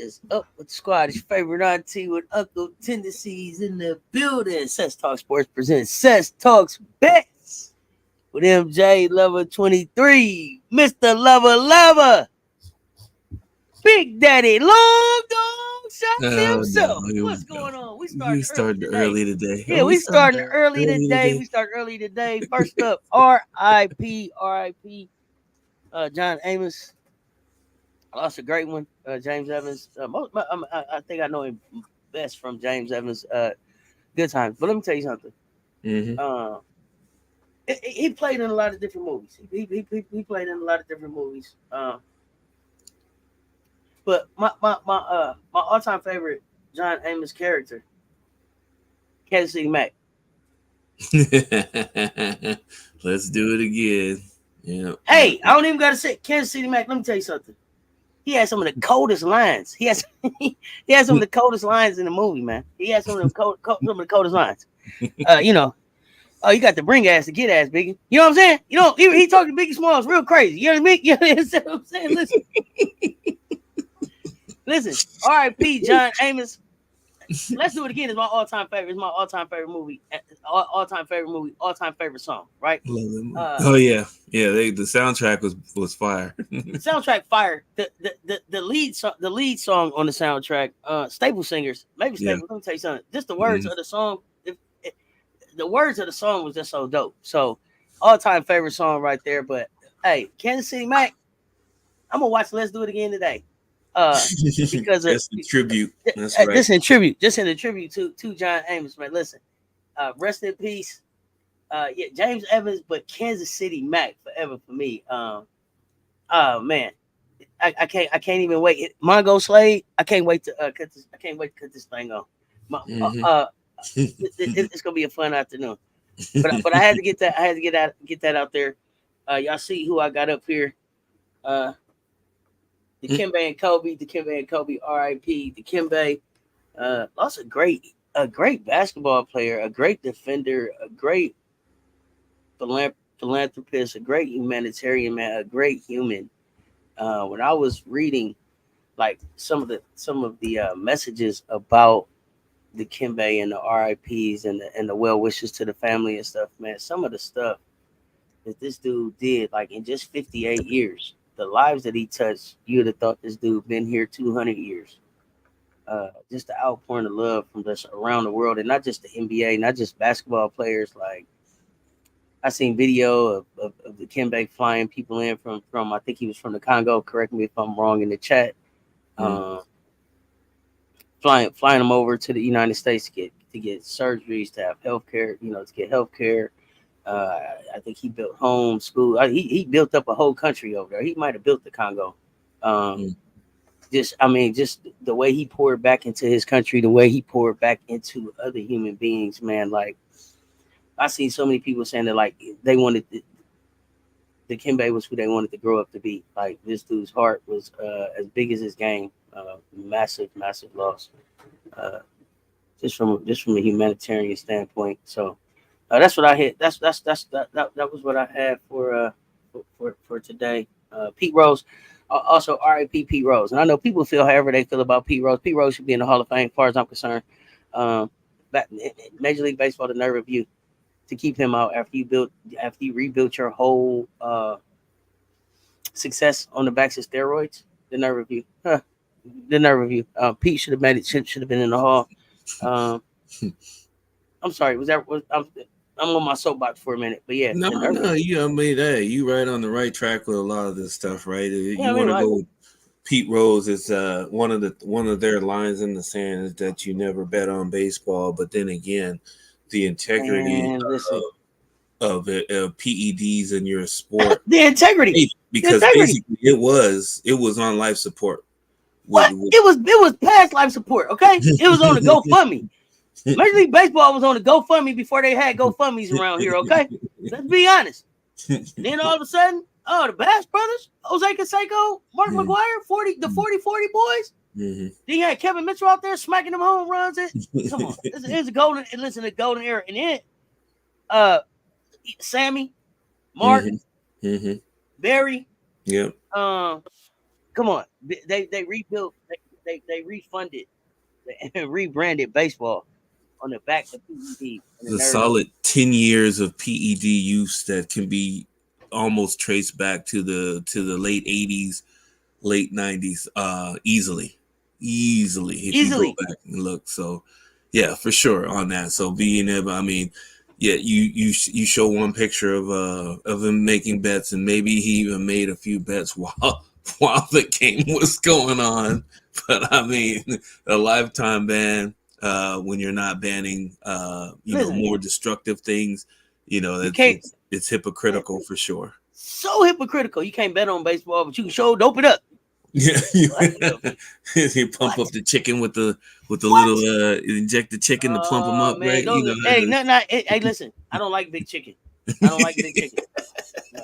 is up with the squad? It's your favorite auntie with Uncle Tendencies in the building. Cess Talks Sports presents Cess Talks Bets with MJLover23, Mr. Lover, Big Daddy Long Dog Shots Oh no, himself. here we What's go. going on? We You starting early started today. early today. Yeah, Oh, we we started starting early early today. today. We start early today. First up, R.I.P. John Amos. I lost a great one. James Evans. I think I know him best from James Evans. Good times. But let me tell you something. Mm-hmm. Uh, he played in a lot of different movies. He played in a lot of different movies. But my all time favorite John Amos character, Kansas City Mac. Let's do it again. Yeah, yeah. Hey, I don't even gotta say Kansas City Mac. Let me tell you something. He had some of the coldest lines. He has he has some of the coldest lines in the movie, man. He has some of some of the coldest lines. You know, oh, you got to bring ass to get ass, Biggie. You know what I'm saying? You know, he talked to Biggie Smalls real crazy. You know what I mean? You know what I'm saying? Listen. R.I.P. John Amos. Let's do it again. It's my all-time favorite. It's my all-time favorite movie. All-time favorite movie. All-time favorite song. Right? Love that movie. Uh, Oh yeah, yeah. The soundtrack was fire. the soundtrack fire. The lead song on the soundtrack. Staple Singers. Maybe Yeah. Staple. Let me tell you something. Just the words Mm. of the song. The words of the song was just so dope. So all-time favorite song right there. But hey, Kansas City Mac. I'm gonna watch Let's Do It Again today. Because of Just a tribute. That's right. just in the tribute to John Amos, man. Listen, rest in peace. Yeah, James Evans, but Kansas City Mac forever for me. Oh man, I can't even wait. Mongo Slade, I can't wait to cut this. I can't wait to cut this thing on. My, Mm-hmm. it's gonna be a fun afternoon. But I had to get that. I had to get that out there. Y'all see who I got up here? Dikembe and Kobe, R.I.P. Dikembe, lost a great basketball player, a great defender, a great philanthropist, a great humanitarian man, a great human. When I was reading like some of the messages about Dikembe and the R.I.P.s and the well wishes to the family and stuff, man, some of the stuff that this dude did, like in just 58 years, the lives that he touched, you would have thought this dude been here 200 years. Just the outpouring of love from just around the world, and not just the NBA, not just basketball players. Like I seen video of the Kimbe flying people in from I think he was from the Congo. Correct me if I'm wrong in the chat. Mm. Flying them over to the United States to get surgeries, to have healthcare, to get healthcare. Uh, I think he built homes, school. He built up a whole country over there. He might have built the Congo. Um, Mm. just the way he poured back into his country, the way he poured back into other human beings, man. Like I seen so many people saying that like they wanted the Kimbe was who they wanted to grow up to be. Like this dude's heart was as big as his game. Massive loss. Uh, just from a humanitarian standpoint. So that's what I hit. That was what I had for today. Pete Rose, also R.I.P. Pete Rose. And I know people feel however they feel about Pete Rose. Pete Rose should be in the Hall of Fame, as far as I'm concerned. Back, Major League Baseball, the nerve of you to keep him out after you rebuilt your whole success on the backs of steroids. The nerve of you, the nerve of you. Pete should have made it. Should have been in the Hall. Um, I'm sorry. I'm on my soapbox for a minute, but yeah, No, the nerve. no, I mean, hey, you right on the right track with a lot of this stuff, right? Yeah, I You mean, want to like, go with Pete Rose? It's one of their lines in the sand is that you never bet on baseball, but then again, the integrity man, listen, of PEDs in your sport, the integrity, the because integrity. basically it was on life support. With, What? It was past life support. Okay, it was on the GoFundMe. Major League Baseball was on the GoFundMe before they had GoFundMes around here. Okay, let's be honest. And then all of a sudden, oh, the Bash Brothers, Jose Canseco, Mark Mhm, McGuire, 40 boys. mhm. Then you had Kevin Mitchell out there smacking them home runs. Come on, it's a golden. Listen, a golden era. And then, uh, Sammy, Mark, Mhm, mhm. Barry. Yep. Um, come on, they rebuilt. they refunded and rebranded baseball on the back of PED and the The nerve. solid 10 years of PED use that can be almost traced back to the late 80s, late 90s, easily if you go Easily. back and look. So yeah, for sure on that. So being able, I mean, yeah, you show one picture of him making bets, and maybe he even made a few bets while the game was going on. But I mean, a lifetime ban, when you're not banning Listen, more destructive things, you it's can't. it's hypocritical for sure. So hypocritical. You can't bet on baseball, but you can show dope it up. Yeah, Like, you pump what? up the chicken with the little What? inject the chicken to plump them Oh up, man, right? those are, hey, no, no, hey, listen, I don't like big chicken. I don't like big chicken. No,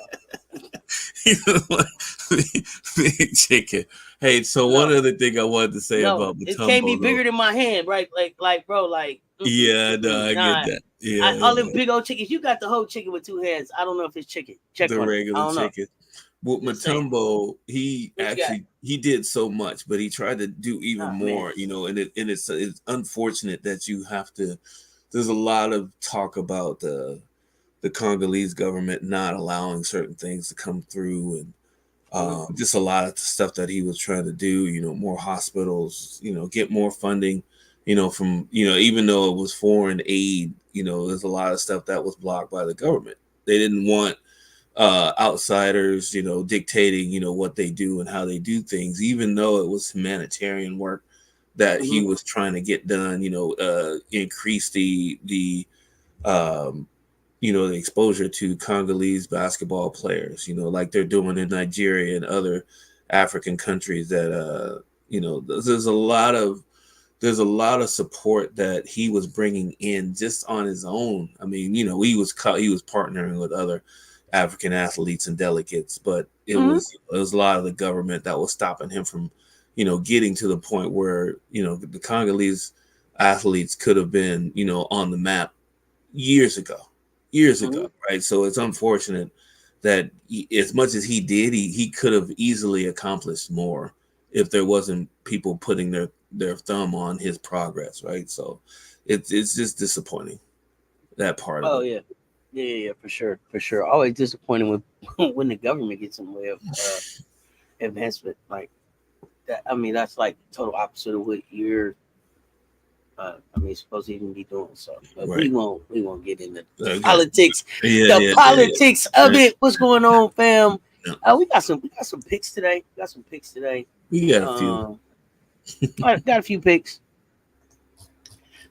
Big chicken. Hey, so one no, other thing I wanted to say no. about It can't be Matumbo, though. bigger than my hand, right? Like, bro, like, Yeah, no, I get nah. that. Yeah, All them big old chickens. You got the whole chicken with two heads. I don't know if it's chicken. Check the on it. I regular don't know. chicken. Well, Just saying. Matumbo, he What you got? actually he did so much, but he tried to do even Oh man. more. And it's unfortunate that you have to. There's a lot of talk about the Congolese government not allowing certain things to come through, and just a lot of stuff that he was trying to do. More hospitals. Get more funding. From even though it was foreign aid, there's a lot of stuff that was blocked by the government. They didn't want outsiders, dictating, what they do and how they do things, even though it was humanitarian work that he Mm-hmm. was trying to get done, increase um, the exposure to Congolese basketball players, like they're doing in Nigeria and other African countries that, there's a lot of support that he was bringing in just on his own. I mean, he was partnering with other African athletes and delegates, but Mm-hmm. it was a lot of the government that was stopping him from, getting to the point where the Congolese athletes could have been, on the map years ago, Mm-hmm. right? So it's unfortunate that as much as he did, he could have easily accomplished more if there wasn't people putting their thumb on his progress, right? So it's just disappointing, that part of Oh it. yeah. Yeah, for sure, for sure. Always disappointing when when the government gets in the way of advancement like that. I mean, that's like total opposite of what you're. Supposed to even be doing so. But Right. we won't get into the Okay. politics, Yeah, the yeah, yeah, politics of yeah. it. What's going on, fam? Yeah. We got some picks today. We got some picks today. We got a few. Um, I got a few picks.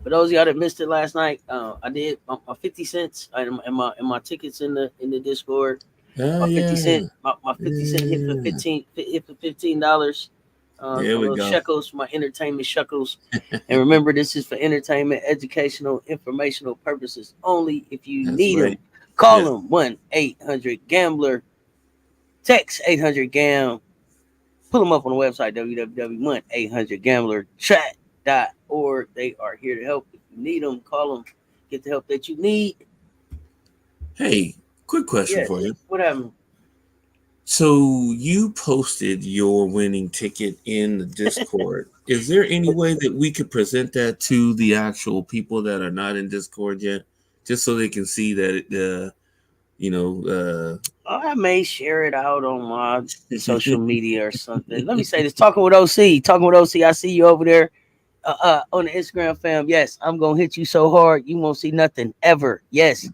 For those of y'all that missed it last night, I did my 50 cents and my tickets in the Discord. Oh My 50 yeah. cent my 50 cent Yeah. hit for $15. There My we little go. shekels for my entertainment shekels. And remember, this is for entertainment, educational, informational purposes only. If you That's need them, right. call Yes. them 1-800-GAMBLER. Text 800-GAM. Pull them up on the website, www.1-800-GAMBLER.chat.org. They are here to help. If you need them, call them. Get the help that you need. Hey, quick question for Yes. you. What happened? So you posted your winning ticket in the Discord. Is there any way that we could present that to the actual people that are not in Discord yet, just so they can see that you know, I may share it out on my social media or something. Let me say this: talking with OC, talking with OC. I see you over there on the Instagram, fam. Yes, I'm gonna hit you so hard you won't see nothing ever. Yes,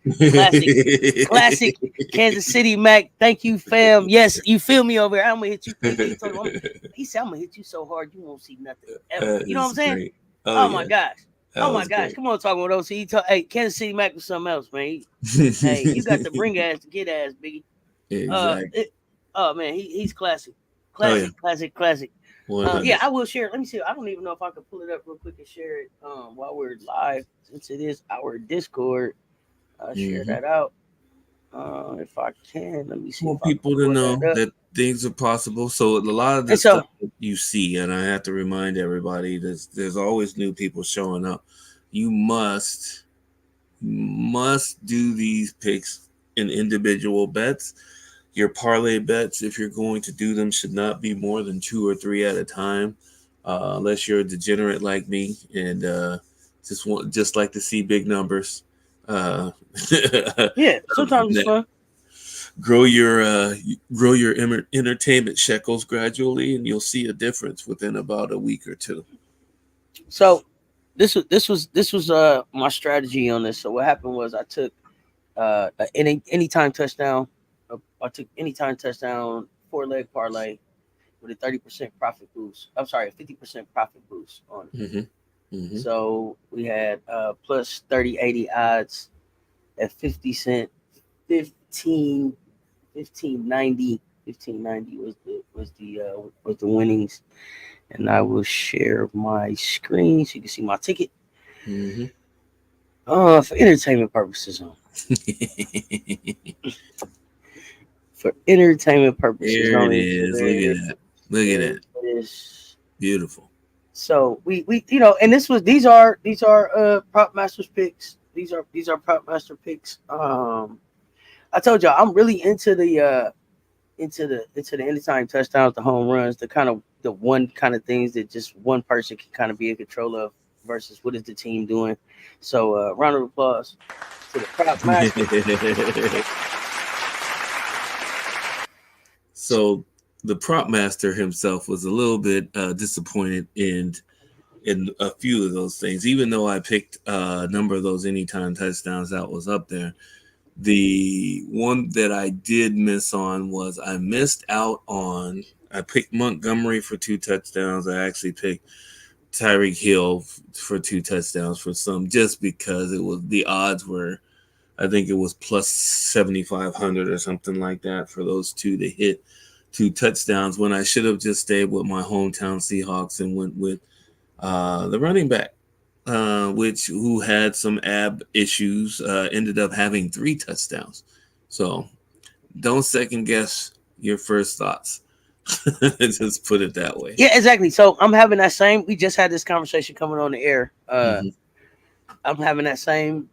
classic Kansas City Mac. Thank you, fam. Yes, you feel me over there. I'm gonna hit you. He said I'm gonna hit you so hard you won't see nothing ever. That You know what I'm is saying? great. Oh Oh my yeah, gosh. that Oh my was gosh. great. Come on, talking with OC. Hey, Kansas City Mac was something else, man. Hey, you got to bring ass to get ass, Biggie. Uh, Exactly. it, oh man, he's classic, Oh yeah, classic. Yeah, 100. I will share. Let me see. I don't even know if I can pull it up real quick and share it while we're live, since it is our Discord. Share Mm-hmm. that out. If I can, let me see if Want I can people to pull know that up. that things are possible. So a lot of And the so, stuff that you see, and I have to remind everybody, there's always new people showing up. You must do these picks in individual bets. Your parlay bets, if you're going to do them, should not be more than two or three at a time. unless you're a degenerate like me and just like to see big numbers. Uh, Yeah, other than sometimes it's that, fun. grow your entertainment shekels gradually, and you'll see a difference within about a week or two. So this was my strategy on this. So what happened was I took anytime touchdown. I took anytime touchdown 4-leg parlay with a 30% profit boost. I'm sorry, a 50% profit boost on it. Mm-hmm. Mm-hmm. So we had plus 30-80 odds at 50 cent, 15 1590 1590 was the winnings. And I will share my screen so you can see my ticket. Mm-hmm. For entertainment purposes only. For entertainment purposes There it only. is. Look at that. Look at There that. it is. Beautiful. So we and these are prop masters picks. These are prop master picks. I told y'all I'm really into the anytime touchdowns, the home runs, the one kind of things that just one person can kind of be in control of versus what is the team doing. So round of applause to the prop master. So the prop master himself was a little bit disappointed in a few of those things. Even though I picked a number of those anytime touchdowns that was up there, the one that I did miss on was I missed out on. I picked Montgomery for 2 touchdowns. I actually picked Tyreek Hill for 2 touchdowns for some, just because it was the odds were. I think it was plus 7,500 or something like that for those two to hit 2 touchdowns. When I should have just stayed with my hometown Seahawks and went with the running back, which who had some ab issues, ended up having 3 touchdowns. So don't second guess your first thoughts. Just put it that way. Yeah, exactly. So I'm having that same. We just had this conversation coming on the air. Mm-hmm. I'm having that same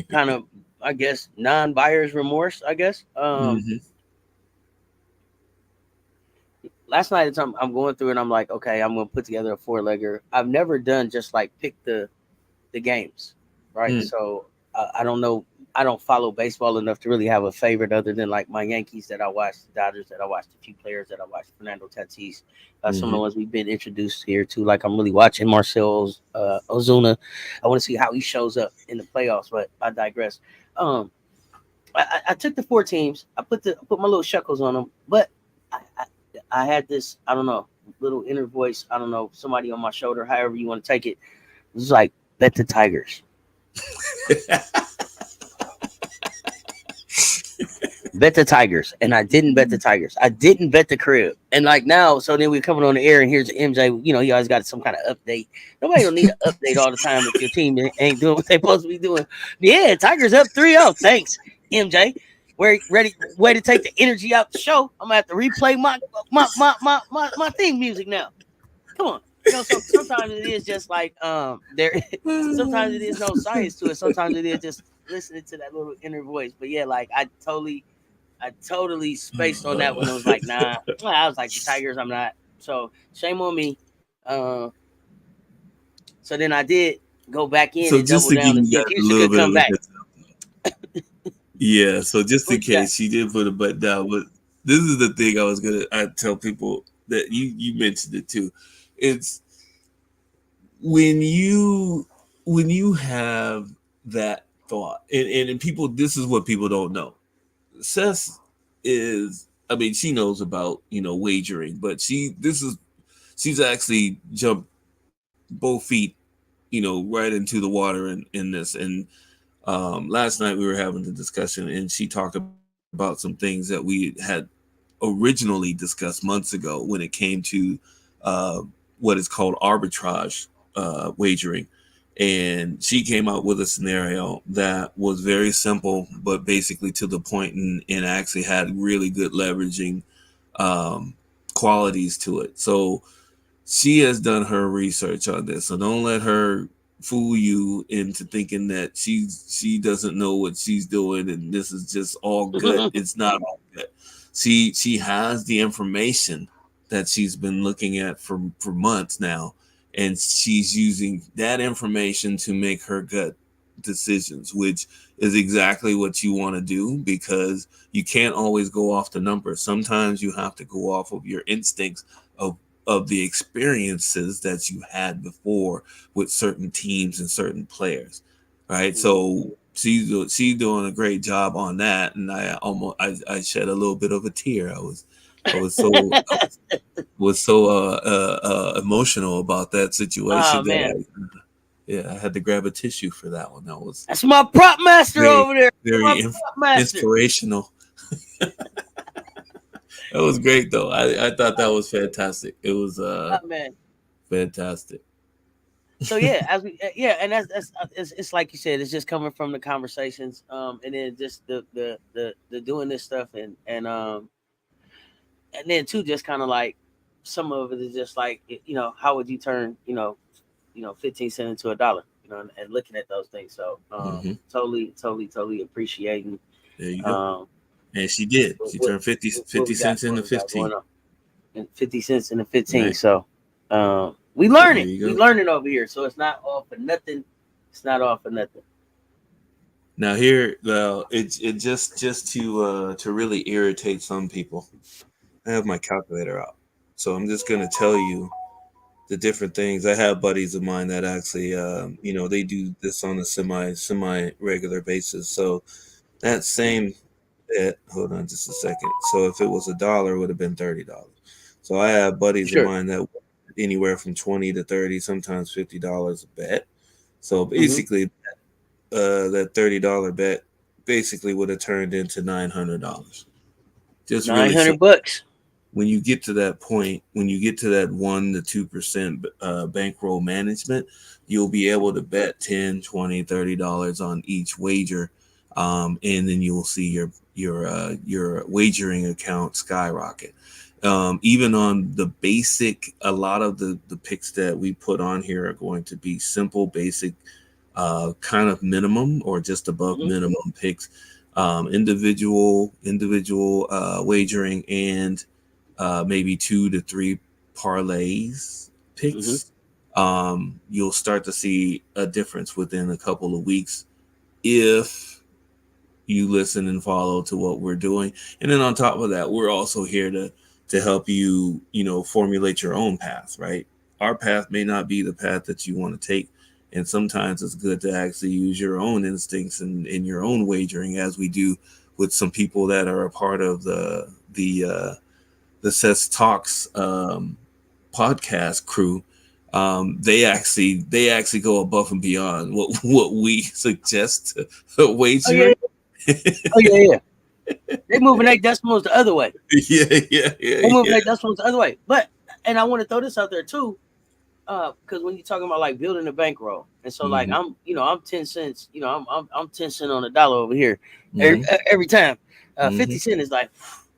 kind of, I guess, non-buyer's remorse. I guess. Mm-hmm. Last night I'm going through and I'm like, okay, I'm gonna put together a 4-legger. I've never done just like pick the games, right? Mm. So I don't know. I don't follow baseball enough to really have a favorite other than like my Yankees that I watched, the Dodgers that I watched, a few players that I watched, Fernando Tatis, some of the Mm-hmm. ones we've been introduced here to. Like I'm really watching Marcel Ozuna. I want to see how he shows up in the playoffs, but I digress. Um, I took the 4 teams. I put my little shekels on them, but I, I had this, I don't know, little inner voice. I don't know, somebody on my shoulder, however you want to take it. It was like, bet the Tigers. Bet the Tigers. And I didn't bet the Tigers. I didn't bet the crib. And like now, so then we're coming on the air and here's MJ, he always got some kind of update. Nobody don't need an update all the time if your team ain't doing what they supposed to be doing. Yeah, Tigers up 3-0. Thanks, MJ. We're ready, way to take the energy out the show. I'm gonna have to replay my theme music now. Come on. So sometimes it is just like there sometimes it is no science to it. Sometimes it is just listening to that little inner voice. But yeah, like I totally spaced on that one. I was like, nah. I was like, the Tigers, I'm not. So shame on me. Uh, so then I did go back in So and just double to give down and you see if guys a Houston little could bit come of a back. heads up. Yeah, so just in What you got? case she did put a butt down, but this is the thing I tell people that you mentioned it too. It's when you have that thought, and people, this is what people don't know. Cess is, I mean, she knows about wagering, but she's actually jumped both feet right into the water in this. And last night we were having the discussion, and she talked about some things that we had originally discussed months ago when it came to uh, what is called arbitrage wagering. And she came out with a scenario that was very simple, but basically to the point, and actually had really good leveraging um, qualities to it. So she has done her research on this. So don't let her fool you into thinking that she doesn't know what she's doing and this is just all good. It's not all good. She has the information that she's been looking at for months now, and she's using that information to make her gut decisions, which is exactly what you want to do, because you can't always go off the numbers. Sometimes you have to go off of your instincts of the experiences that you had before with certain teams and certain players, right? So she's doing a great job on that, and I shed a little bit of a tear. I was so was so emotional about that Oh situation man, that I had to grab a tissue for that one. That was that's my prop master very over there. My very prop master. inspirational. That was great though. I thought that was fantastic. It was Oh man. fantastic. So yeah, as we and that's it's like you said, it's just coming from the conversations, and then just the doing this stuff, and then too, just kind of like some of it is just like, how would you turn 15 cents into $1, and looking at those things. So totally appreciating. There you go. Um, And she did. She what, turned 50, what 50 we got, cents into 15. going on, and 50 cents into 15. Right. So we There learning, you we go. learning over here. So it's not all for nothing. It's not all for nothing. Now here, well, it just to really irritate some people. I have my calculator out, so I'm just gonna tell you the different things. I have buddies of mine that actually, they do this on a semi regular basis. So that same bet, hold on just a second. So if it was $1, it would have been $30. So I have buddies of Sure. mine that anywhere from 20 to 30, sometimes $50 a bet. So Mm-hmm. basically, that $30 bet basically would have turned into $900. Just Nine really hundred simple. bucks. When you get to that point, when you get to that 1 to 2% bankroll management, you'll be able to bet 10, 20, $30 on each wager, and then you'll see your wagering account skyrocket. Even on the basic, a lot of the picks that we put on here are going to be simple, basic, kind of minimum or just above Mm-hmm. minimum picks, individual wagering, and maybe 2 to 3 parlays Mm-hmm. picks. You'll start to see a difference within a couple of weeks if you listen and follow to what we're doing. And then on top of that, we're also here to help you, formulate your own path, right? Our path may not be the path that you want to take. And sometimes it's good to actually use your own instincts and in your own wagering, as we do with some people that are a part of the Cess Talks podcast crew. They actually go above and beyond what we suggest to Oh yeah. wagering. Oh yeah. They moving their decimals the other way. Yeah. They moving their decimals the other way. But and I want to throw this out there too, because when you're talking about like building a bankroll, and so like Mm-hmm. I'm 10 cents, I'm 10 cents on $1 over here Mm-hmm. every time. Mm-hmm. 50 cents is like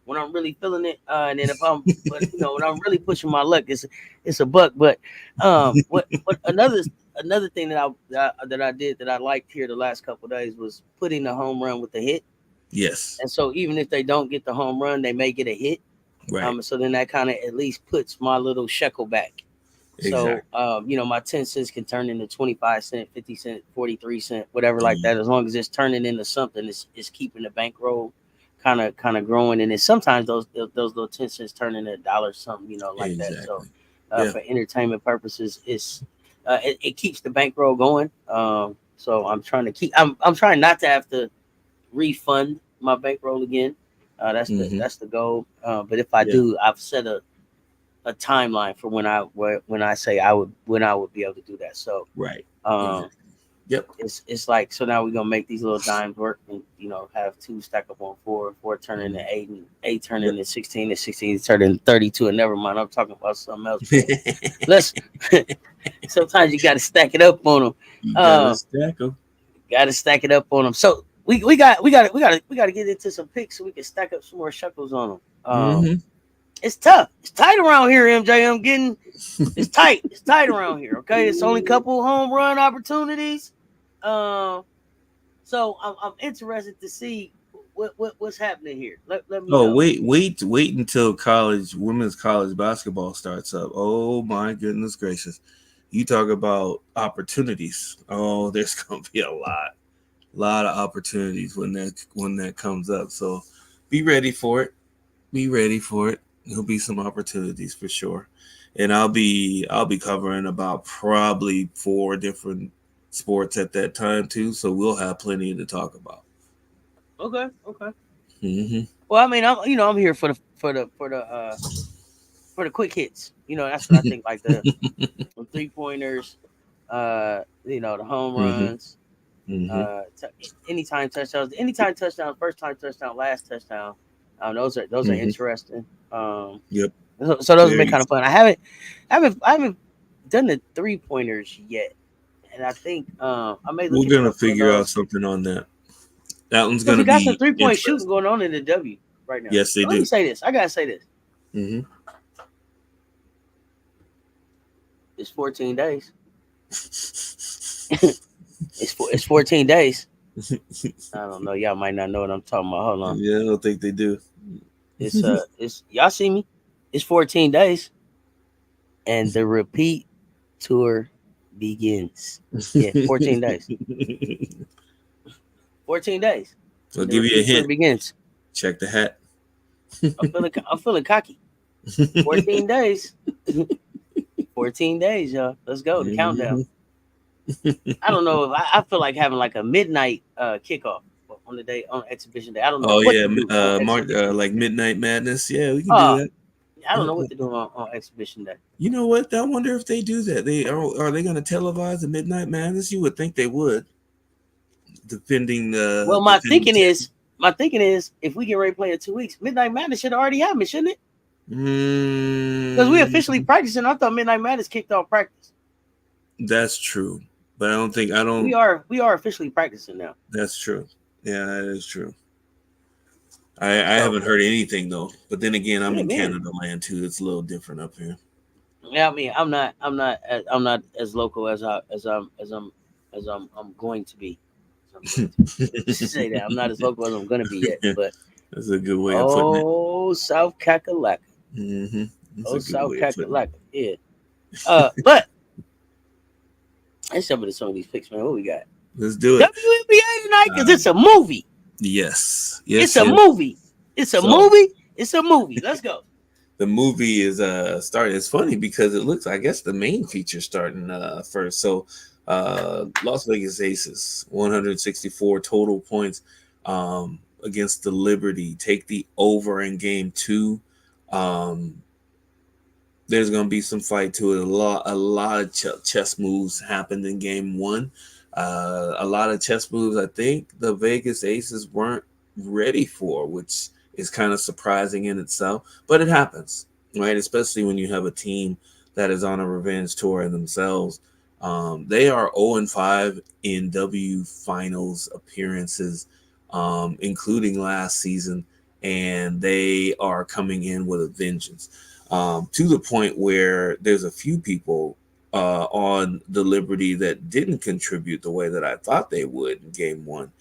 when I'm really feeling it, and then but when I'm really pushing my luck, it's a buck. But what another thing that I did that I liked here the last couple of days was putting the home run with the hit. Yes. And so even if they don't get the home run, they may get a hit. Right. So then that kind of at least puts my little shekel back. So, Exactly. my 10 cents can turn into 25 cent, 50 cent, 43 cent, whatever like that. As long as it's turning into something, it's keeping the bankroll kind of growing. And then sometimes those little 10 cents turn into $1 something, like that. So, Exactly. Yeah. for entertainment purposes, it keeps the bankroll going. So I'm trying not to have to refund my bankroll again. That's Mm-hmm. the goal. But if I Yeah. do, I've set a timeline for when I say when I would be able to do that. So Right. um, Exactly. Yep. it's like, so now we're gonna make these little dimes work, and have 2 stack up on 4, 4 turn into 8, and 8 turn Yep. into 16, and 16 turn into 32. And never mind, I'm talking about something else. Let's sometimes you got to stack it up on them. You gotta Uh, stack them. got to stack it up on them. So we got to get into some picks so we can stack up some more shekels on them. Mm-hmm. It's tough. It's tight around here, MJ. It's tight. It's tight around here. Okay, it's only a couple home run opportunities. So I'm interested to see what's happening here? Let me Oh, know. wait until women's college basketball starts up. Oh my goodness gracious. You talk about opportunities. Oh, there's gonna be a lot of opportunities when that comes up. So be ready for it. Be ready for it. There'll be some opportunities for sure. And I'll be covering about probably 4 different sports at that time too. So we'll have plenty to talk about. Okay, okay. Hmm. Well, I mean, I'm here for the quick hits. That's what I think. Like the 3 pointers, the home Hmm. runs, Hmm. anytime touchdowns, anytime touchdown, first time touchdown, last touchdown. Those are Hmm. interesting. Um, Yep. so those have been Very. kind of fun. I haven't done the 3 pointers yet, and I think I may look We're into gonna a few of figure out those something on that. That one's because we gonna got some be 3 point shooting interesting. going on in the W right now. Yes, they But let me do. say this. I gotta say this. Hmm. It's 14 days. It's 14 days. I don't know. Y'all might not know what I'm talking about. Hold on. Yeah, I don't think they do. It's y'all see me? It's 14 days, and the repeat tour begins. Yeah, 14 days. 14 days. I'll The give you a repeat tour hint. begins. Check the hat. I'm feeling cocky. 14 days. 14 days, y'all. Let's go. The countdown. Hmm. I don't know if I feel like having like a midnight kickoff on the day on exhibition day. I don't know Oh what yeah, to do on Mark, exhibition day. like Midnight Madness. Yeah, we can do Uh that. I don't know Uh, what to do on exhibition day. You know what? I wonder if they do that. Are they going to televise the Midnight Madness? You would think they would. Defending Well, the my defending thinking champion. is my thinking is if we get ready to play in 2 weeks, Midnight Madness should already happen, shouldn't it? Because we officially Mm, practicing. I thought Midnight Madness kicked off practice. that's true, but I don't think I We don't. are we are officially practicing now. That's true. Yeah, that is true. I So haven't heard anything though. But then again, I'm yeah, in man. Canada land too. It's a little different up here. Yeah, I mean, I'm not as local as I'm going to be. As I'm going to be. Let's just say that I'm not as local as I'm going to be yet. But That's a good way of putting it. oh, South Kakalaka, Hmm. That's oh a good South way of putting it. Kakalaka, yeah. But let's jump into some of these picks, man. What we got? Let's do it. WNBA tonight because Uh, it's a movie. yes, It's yes, a yes. movie. It's a So movie. It's a movie. Let's go. the movie is starting. It's funny because it looks. I guess the main feature starting first. So Las Vegas Aces, 164 total points against the Liberty. Take the over in game two. Um, there's gonna be some fight to it. A lot of chess moves happened in game one. A lot of chess moves I think the Vegas Aces weren't ready for, which is kind of surprising in itself. But it happens, right? Especially when you have a team that is on a revenge tour in themselves. They are 0-5 in W finals appearances, including last season, and they are coming in with a vengeance to the point where there's a few people on the Liberty that didn't contribute the way that I thought they would in game one,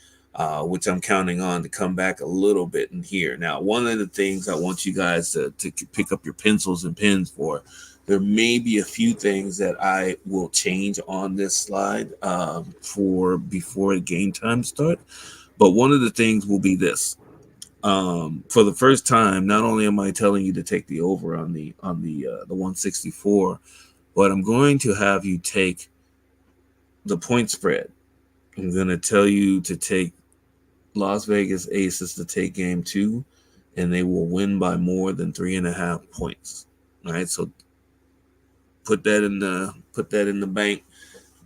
which I'm counting on to come back a little bit in here. Now, one of the things I want you guys to pick up your pencils and pens for, there may be a few things that I will change on this slide for before game time starts. But one of the things will be this for the first time, not only am I telling you to take the over on the 164, but I'm going to have you take the point spread. I'm going to tell you to take Las Vegas Aces to take game two, and they will win by more than 3.5 points. All right, so put that in the bank.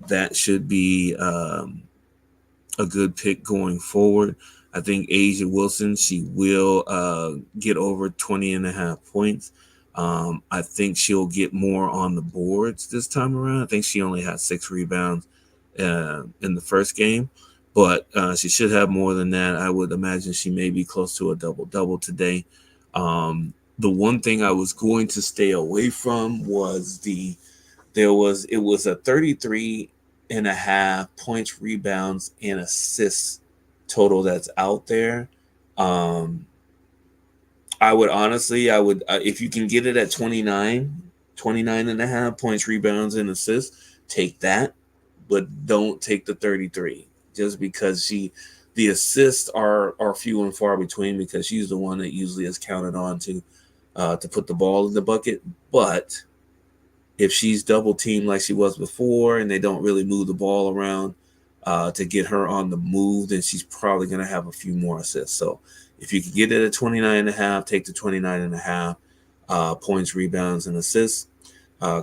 That should be a good pick going forward. I think Asia Wilson, she will get over 20.5 points. I think she'll get more on the boards this time around. I think she only had 6 rebounds in the first game, but she should have more than that. I would imagine she may be close to a double double today. The one thing I was going to stay away from was it was a 33.5 points, rebounds, and assists total that's out there. Um, I would honestly, if you can get it at 29 and a half points, rebounds, and assists, take that, but don't take the 33 just because the assists are few and far between because she's the one that usually is counted on to put the ball in the bucket. But if she's double teamed like she was before and they don't really move the ball around to get her on the move, then she's probably going to have a few more assists. So if you can get it at 29 and a half, take the 29 and a half points, rebounds, and assists.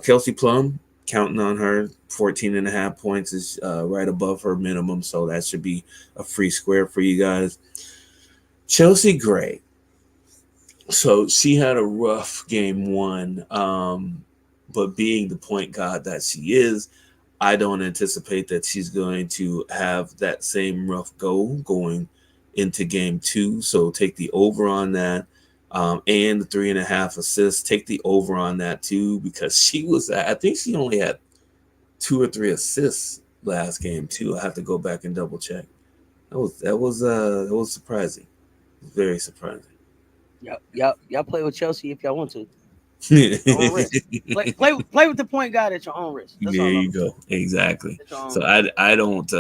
Kelsey Plum, counting on her, 14 and a half points is right above her minimum. So that should be a free square for you guys. Chelsea Gray. So she had a rough game one, but being the point guard that she is, I don't anticipate that she's going to have that same rough go going into game two. So take the over on that. And the 3.5 assists. Take the over on that too, because I think she only had 2 or 3 assists last game too. I have to go back and double check. That was surprising. Very surprising. Y'all play with Chelsea if y'all want to. Your own risk. Play with the point guard at your own risk. That's There all you I'm go. Exactly. At your own So risk. I don't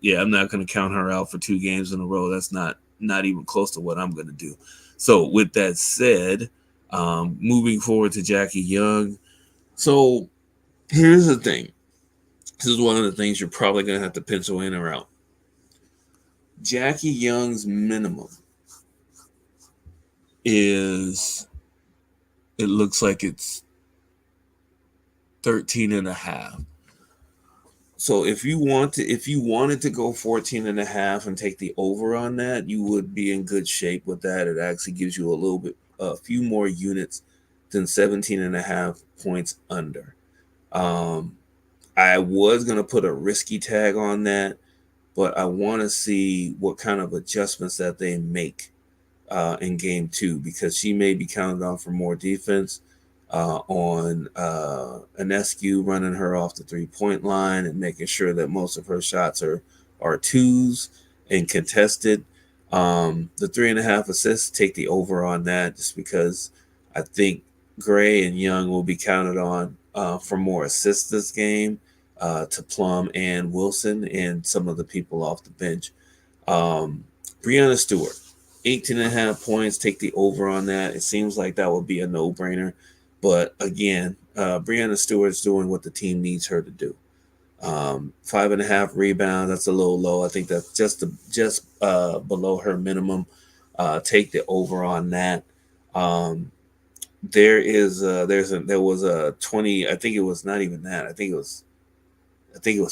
yeah, I'm not gonna count her out for 2 games in a row. That's not even close to what I'm gonna do. So with that said, moving forward to Jackie Young. So here's the thing. This is one of the things you're probably gonna have to pencil in or out. Jackie Young's minimum is, it looks like it's 13 and a half. So if you wanted to go 14 and a half and take the over on that, you would be in good shape with that. It actually gives you a few more units than 17 and a half points under. Um, I was going to put a risky tag on that, but I want to see what kind of adjustments that they make in game two, because she may be counted on for more defense on Anescu running her off the 3 point line and making sure that most of her shots are twos and contested. The 3.5 assists, take the over on that, just because I think Gray and Young will be counted on for more assists this game to Plum and Wilson and some of the people off the bench. Um, Breanna Stewart, 18 and a half points. Take the over on that. It seems like that would be a no brainer. But again, Breanna Stewart's doing what the team needs her to do. 5.5 rebounds. That's a little low. I think that's just below her minimum. Take the over on that. Um, there was a 20. I think it was not even that. I think it was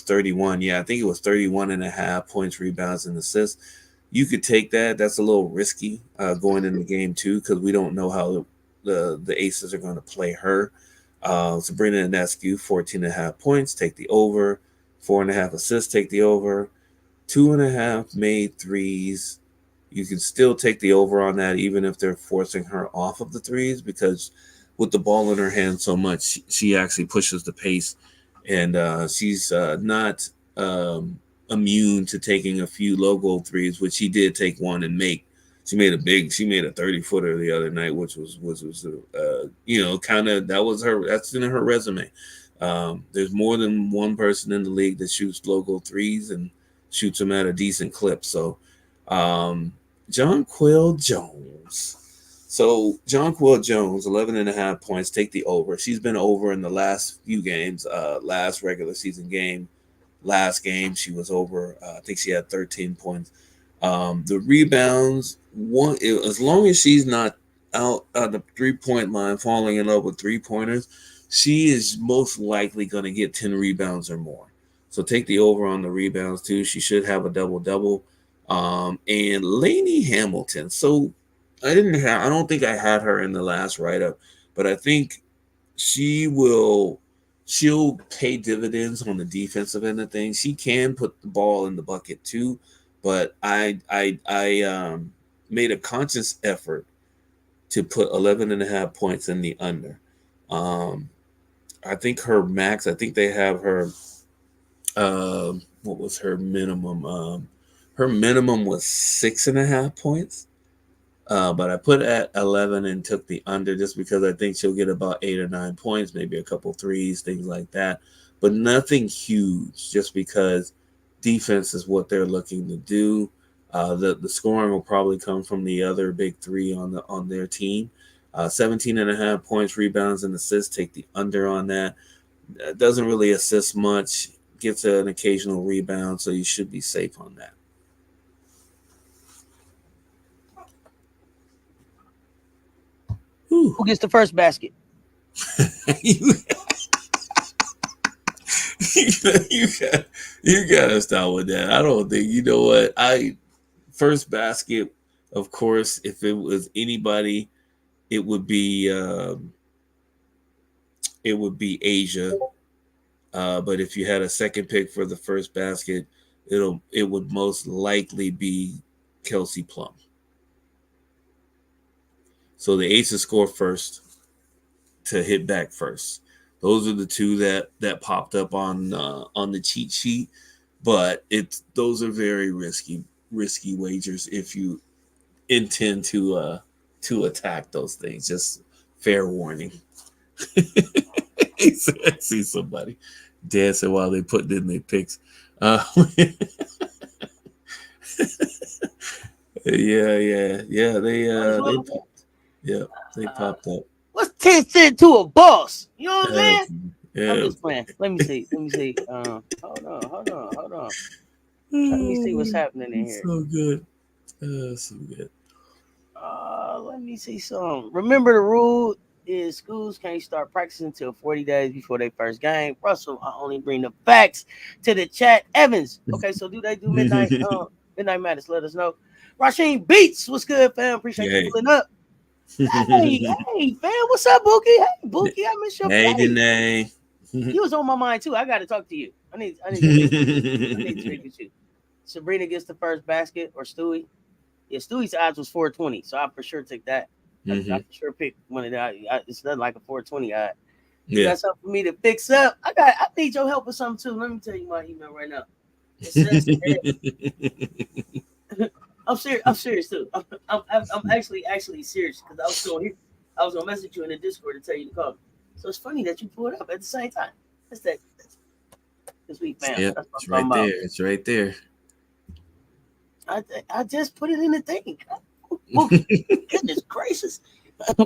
31. Yeah, I think it was 31 and a half points, rebounds, and assists. You could take that. That's a little risky going into game two, because we don't know how the Aces are going to play her. Sabrina Ionescu, 14 and a half points, take the over. 4.5 assists, take the over. 2.5 made threes. You can still take the over on that, even if they're forcing her off of the threes, because with the ball in her hand so much, she actually pushes the pace, and she's not immune to taking a few logo threes, which she did take one and make. She made a 30-footer the other night, which was kind of, that's in her resume. There's more than one person in the league that shoots logo threes and shoots them at a decent clip. So, John Quill Jones. So John Quill Jones, 11 and a half points, take the over. She's been over in the last few games. Last regular season game, last game she was over. I think she had 13 points. The rebounds, as long as she's not out at the 3 point line falling in love with 3 pointers, she is most likely going to get 10 rebounds or more. So take the over on the rebounds too. She should have a double double. And Lainey Hamilton. So I don't think I had her in the last write up, but I think she will she'll pay dividends on the defensive end of things. She can put the ball in the bucket too, but I made a conscious effort to put 11 and a half points in the under. Um, I think her max. I think they have her. What was her minimum? Her minimum was 6.5 points. But I put at 11 and took the under just because I think she'll get about 8 or 9 points, maybe a couple threes, things like that. But nothing huge, just because defense is what they're looking to do. The scoring will probably come from the other big three on their team. 17 and a half points, rebounds, and assists. Take the under on that. Doesn't really assist much. Gets an occasional rebound, so you should be safe on that. Who gets the first basket? you, you gotta stop with that. I don't think, you know what, first basket, of course, if it was anybody, it would be Asia. But if you had a second pick for the first basket, it would most likely be Kelsey Plum. So the Aces score first to hit back first. Those are the two that popped up on the cheat sheet, but those are very risky wagers if you intend to attack those things. Just fair warning. I see somebody dancing while they put in their picks. Yeah. They popped up. What's 10 cents to a boss? You know what I'm saying? Yeah. I'm just playing. Let me see. Hold on. Let me see what's happening in here. So good. So good. Let me see some. Remember the rule is schools can't start practicing until 40 days before their first game. Russell, I only bring the facts to the chat. Evans. Okay, so do they do midnight madness? Let us know. Rasheen Beats, what's good, fam? Appreciate you pulling up. Hey, fam, what's up, Bookie? Hey, Bookie, I miss your face. Hey, you was on my mind too. I got to talk to you. I need to speak with you. Sabrina gets the first basket or Stewie. Yeah, Stewie's odds was 420, so I for sure take that. I for sure pick one of that. It's not like a 420 odd. You got something for me to fix up? I need your help with something too. Let me tell you my email right now. It says, I'm serious too. I'm actually serious because I was gonna message you in the Discord to tell you to call me. So it's funny that you pulled up at the same time. That's that. This week, fam. Yeah, it's right there. It's right there. I just put it in the thing. Goodness gracious.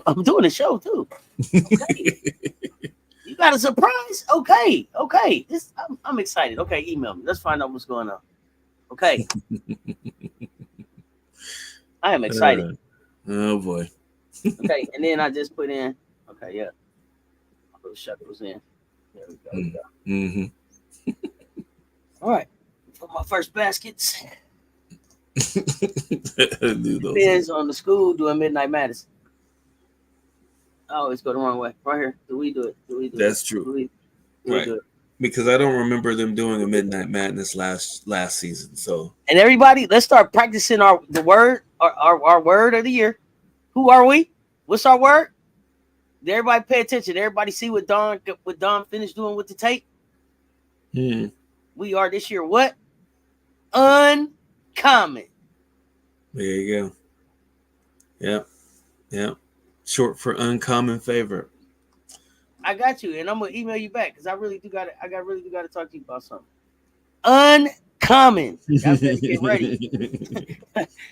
I'm doing a show too. Okay. You got a surprise? Okay. I'm excited. Okay, email me. Let's find out what's going on. Okay. I am excited. Oh boy. Okay, and then I just put in. Okay, yeah. My little shuckles in. There we go. Mm-hmm. All right. For my first baskets. Depends on the school doing midnight madness. I always go the wrong way. Right here. Do we do it? That's true. Right. Do it? Because I don't remember them doing a midnight madness last season. So, and everybody, let's start practicing our word of the year. Who are we? What's our word? Did everybody pay attention? Everybody see what Don finished doing with the tape? We are this year what? Uncommon. There you go. Yeah. Short for uncommon favorite. I got you, and I'm gonna email you back because I really do got to talk to you about something. Uncommon. Y'all better get ready.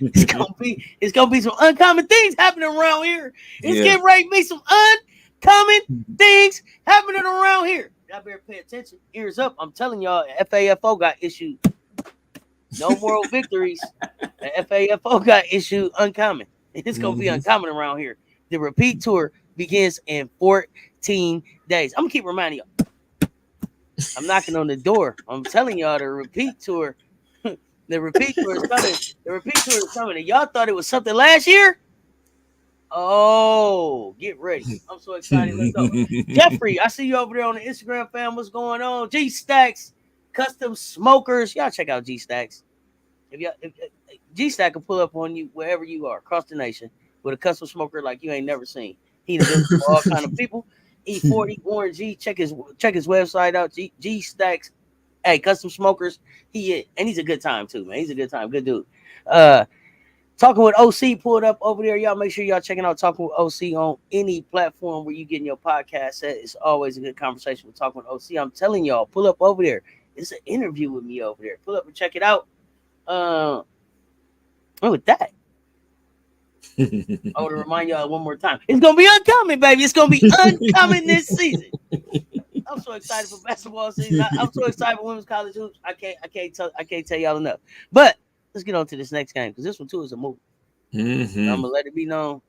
It's gonna be some uncommon things happening around here. It's getting ready to be some uncommon things happening around here. Y'all better pay attention. Ears up. I'm telling y'all, FAFO got issued. No moral victories. The FAFO got issued uncommon. It's gonna be uncommon around here. The repeat tour begins in 14 days. I'm gonna keep reminding y'all. I'm knocking on the door. I'm telling y'all the repeat tour. The repeat tour is coming. The repeat tour is coming. And y'all thought it was something last year? Oh, get ready. I'm so excited. Let's go. Jeffrey, I see you over there on the Instagram, fam. What's going on? G Stacks, Custom Smokers. Y'all check out G Stacks. If G Stack can pull up on you wherever you are across the nation with a custom smoker like you ain't never seen. He does for all kind of people. E40 Warren G. Check his website out. G Stacks. Hey, custom smokers. And he's a good time too, man. He's a good time. Good dude. Talking with OC pulled up over there. Y'all make sure y'all checking out Talking with OC on any platform where you getting your podcast at. It's always a good conversation with Talking with OC. I'm telling y'all, pull up over there. It's an interview with me over there. Pull up and check it out. And with that, I want to remind y'all one more time. It's gonna be uncommon, baby. It's gonna be uncommon this season. I'm so excited for basketball season. I'm so excited for women's college hoops. I can't tell y'all enough. But let's get on to this next game because this one too is a movie. Mm-hmm. I'm gonna let it be known.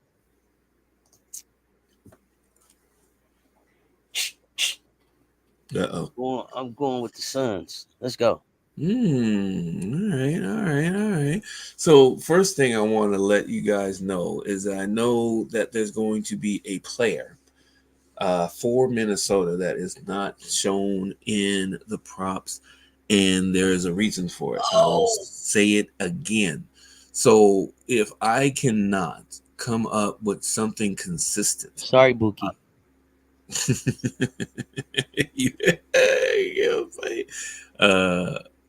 I'm going with the Suns. Let's go. All right. So first thing I want to let you guys know is that I know that there's going to be a player for Minnesota that is not shown in the props, and there is a reason for it. I'll say it again. So if I cannot come up with something consistent, sorry, Buki.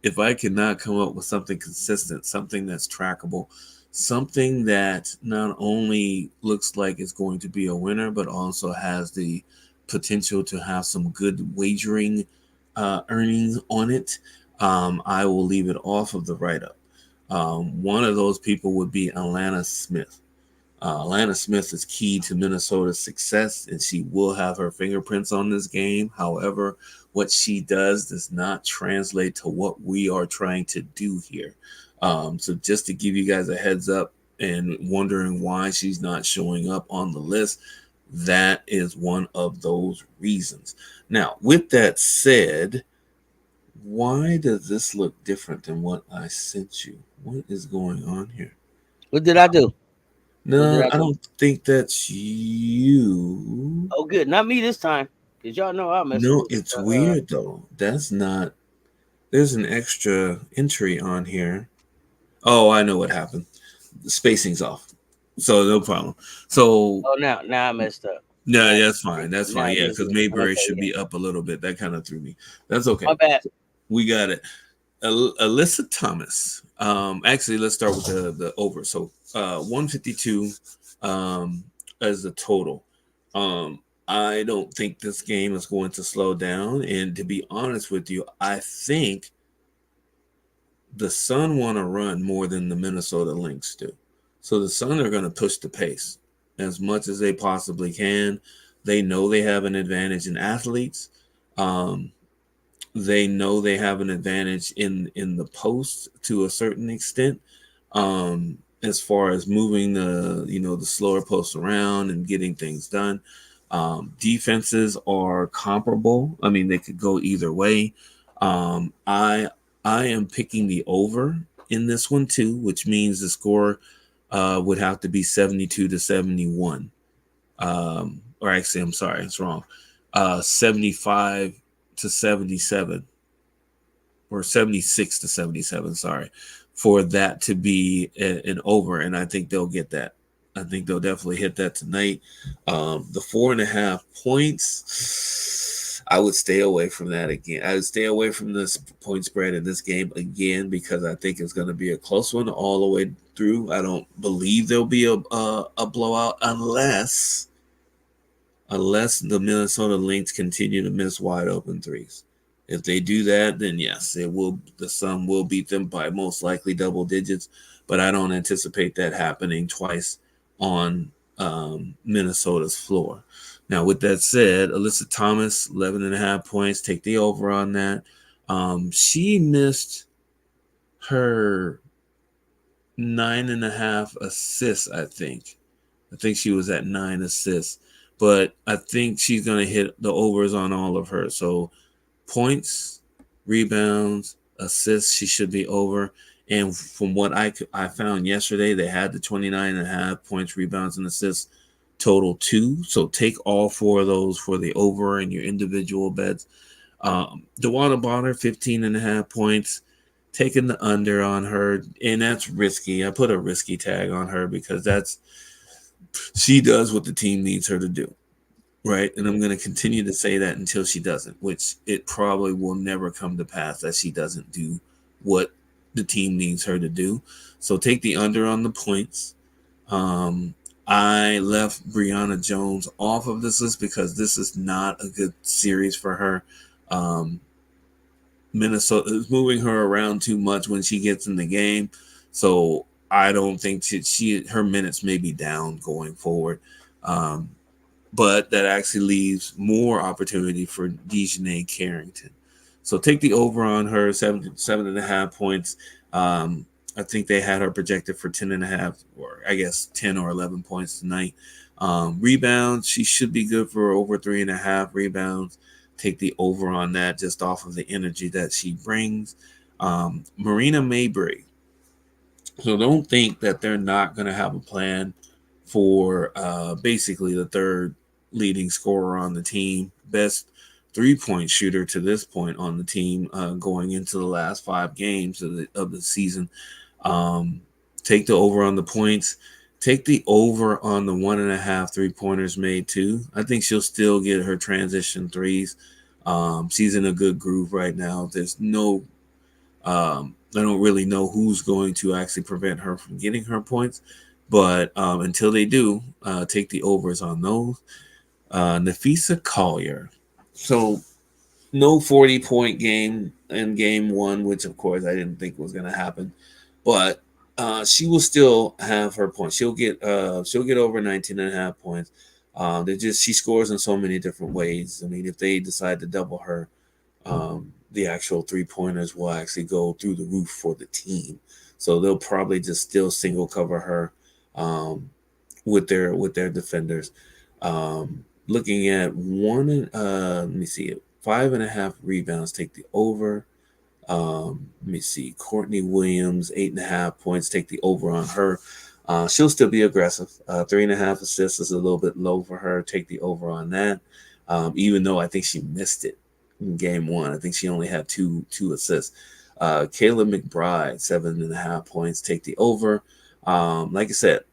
If I cannot come up with something consistent, something that's trackable, something that not only looks like it's going to be a winner, but also has the potential to have some good wagering earnings on it, I will leave it off of the write-up. One of those people would be Alana Smith. Alana Smith is key to Minnesota's success, and she will have her fingerprints on this game. However, what she does not translate to what we are trying to do here. So just to give you guys a heads up and wondering why she's not showing up on the list, that is one of those reasons. Now, with that said, why does this look different than what I sent you? What is going on here? What did I do? No, I don't think that's you. Oh, good. Not me this time. Because y'all know I mess No, with it's weird though. That's not. There's an extra entry on here. Oh, I know what happened. The spacing's off. So no problem. So now I messed up. no, that's fine. That's fine. Yeah, because Mayberry okay, should be up a little bit. That kind of threw me. That's okay. My bad. We got it. Alyssa Thomas. Actually, let's start with the over. So 152 as the total. I don't think this game is going to slow down. And to be honest with you, I think the Sun want to run more than the Minnesota Lynx do. So the Sun are going to push the pace as much as they possibly can. They know they have an advantage in athletes. They know they have an advantage in the post to a certain extent, as far as moving the slower posts around and getting things done. Defenses are comparable. I mean, they could go either way. I am picking the over in this one too, which means the score would have to be 72-71. Or actually, I'm sorry, it's wrong. 75-77 or 76-77, sorry, for that to be an over. And I think they'll get that. I think they'll definitely hit that tonight. The 4.5 points, I would stay away from that again. I would stay away from this point spread in this game again because I think it's going to be a close one all the way through. I don't believe there'll be a blowout unless the Minnesota Lynx continue to miss wide open threes. If they do that, then yes, the Sun will beat them by most likely double digits, but I don't anticipate that happening twice on Minnesota's floor. Now, with that said, Alyssa Thomas, 11.5 points, take the over on that. She missed her 9.5 assists, I think. I think she was at 9 assists. But I think she's going to hit the overs on all of her. So points, rebounds, assists, she should be over. And from what I found yesterday, they had the 29.5 points, rebounds, and assists total 2. So take all 4 of those for the over in your individual bets. DeWanna Bonner, 15.5 points. Taking the under on her, and that's risky. I put a risky tag on her because she does what the team needs her to do, right? And I'm going to continue to say that until she doesn't, which it probably will never come to pass that she doesn't do what the team needs her to do. So take the under on the points. I left Brianna Jones off of this list because this is not a good series for her. Um, Minnesota is moving her around too much when she gets in the game, so I don't think her minutes may be down going forward. Um, but that actually leaves more opportunity for Dejanay Carrington. So take the over on her 7.5 points. I think they had her projected for 10.5, or I guess 10 or 11 points tonight. Rebounds, she should be good for over 3.5 rebounds. Take the over on that just off of the energy that she brings. Marina Mabrey. So don't think that they're not going to have a plan for basically the third leading scorer on the team, best 3-point shooter to this point on the team going into the last 5 games of the season. Um, take the over on the points. Take the over on the 1.5 3-pointers made too. I think she'll still get her transition threes. She's in a good groove right now. There's no I don't really know who's going to actually prevent her from getting her points, but until they do, take the overs on those. Nafisa Collier. So no 40-point game in game one, which of course I didn't think was going to happen, but she will still have her points. She'll get over 19.5 points. She scores in so many different ways. I mean, if they decide to double her, the actual 3-pointers will actually go through the roof for the team. So they'll probably just still single cover her with their defenders. Looking at let me see it. 5.5 rebounds, take the over. Let me see. Courtney Williams, 8.5 points, take the over on her. She'll still be aggressive. 3.5 assists is a little bit low for her. Take the over on that. Even though I think she missed it in game one. I think she only had two assists. Kayla McBride, 7.5 points, take the over. Like I said,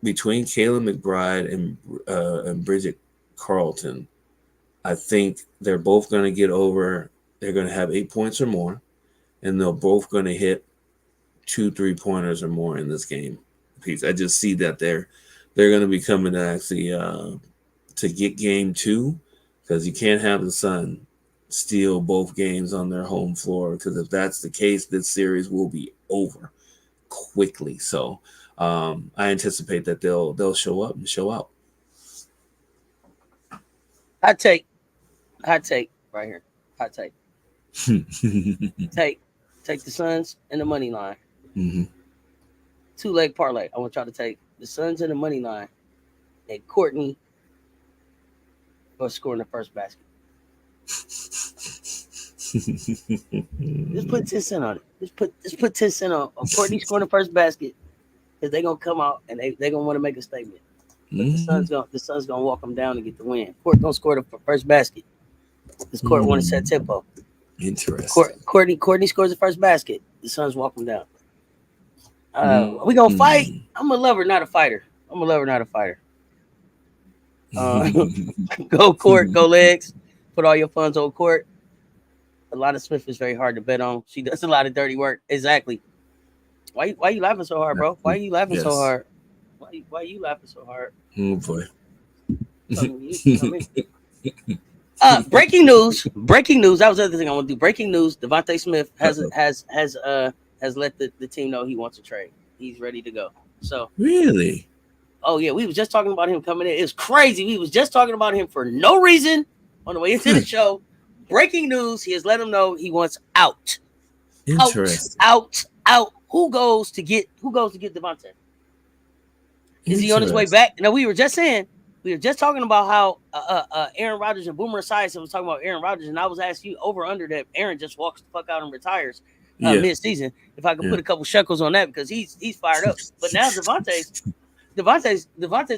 between Kayla McBride and Bridget Carlton, I think they're both going to get over. They're going to have 8 points or more, and they're both going to hit 2 3-pointers or more in this game piece. I just see that they're going to be coming to actually to get game 2, because you can't have the Sun steal both games on their home floor, because if that's the case, this series will be over quickly. So I anticipate that they'll show up and show out. Hot take right here. Hot take. Take the Suns and the money line. Mm-hmm. 2-leg parlay. I want y'all to take the Suns and the money line, and Courtney for scoring the first basket. Just put 10 cents on it. Just put 10 cents on Courtney scoring the first basket, because they're gonna come out and they're gonna want to make a statement. But the Suns gonna walk them down and get the win. Court gonna score the first basket. This Court want to set tempo. Interesting. Courtney scores the first basket. The Suns walk them down. We gonna fight. I'm a lover, not a fighter. Go Court, go legs. Put all your funds on Court. Alana Smith is very hard to bet on. She does a lot of dirty work. Exactly. Why you laughing so hard, bro? Why are you laughing so hard? Why you laughing so hard? Oh boy. Breaking news. That was the other thing I want to do. Breaking news. Devontae Smith has let the team know he wants to trade. He's ready to go. So really? Oh yeah, we was just talking about him coming in. It was crazy. We was just talking about him for no reason on the way into the show. Breaking news. He has let him know he wants out. Interesting. Out. Who goes to get Devontae? Is he on his way back? No, we were just talking about how Aaron Rodgers and Boomer Esiason was talking about Aaron Rodgers, and I was asking you over under that Aaron just walks the fuck out and retires mid-season. If I could put a couple shekels on that, because he's fired up. But now Devontae's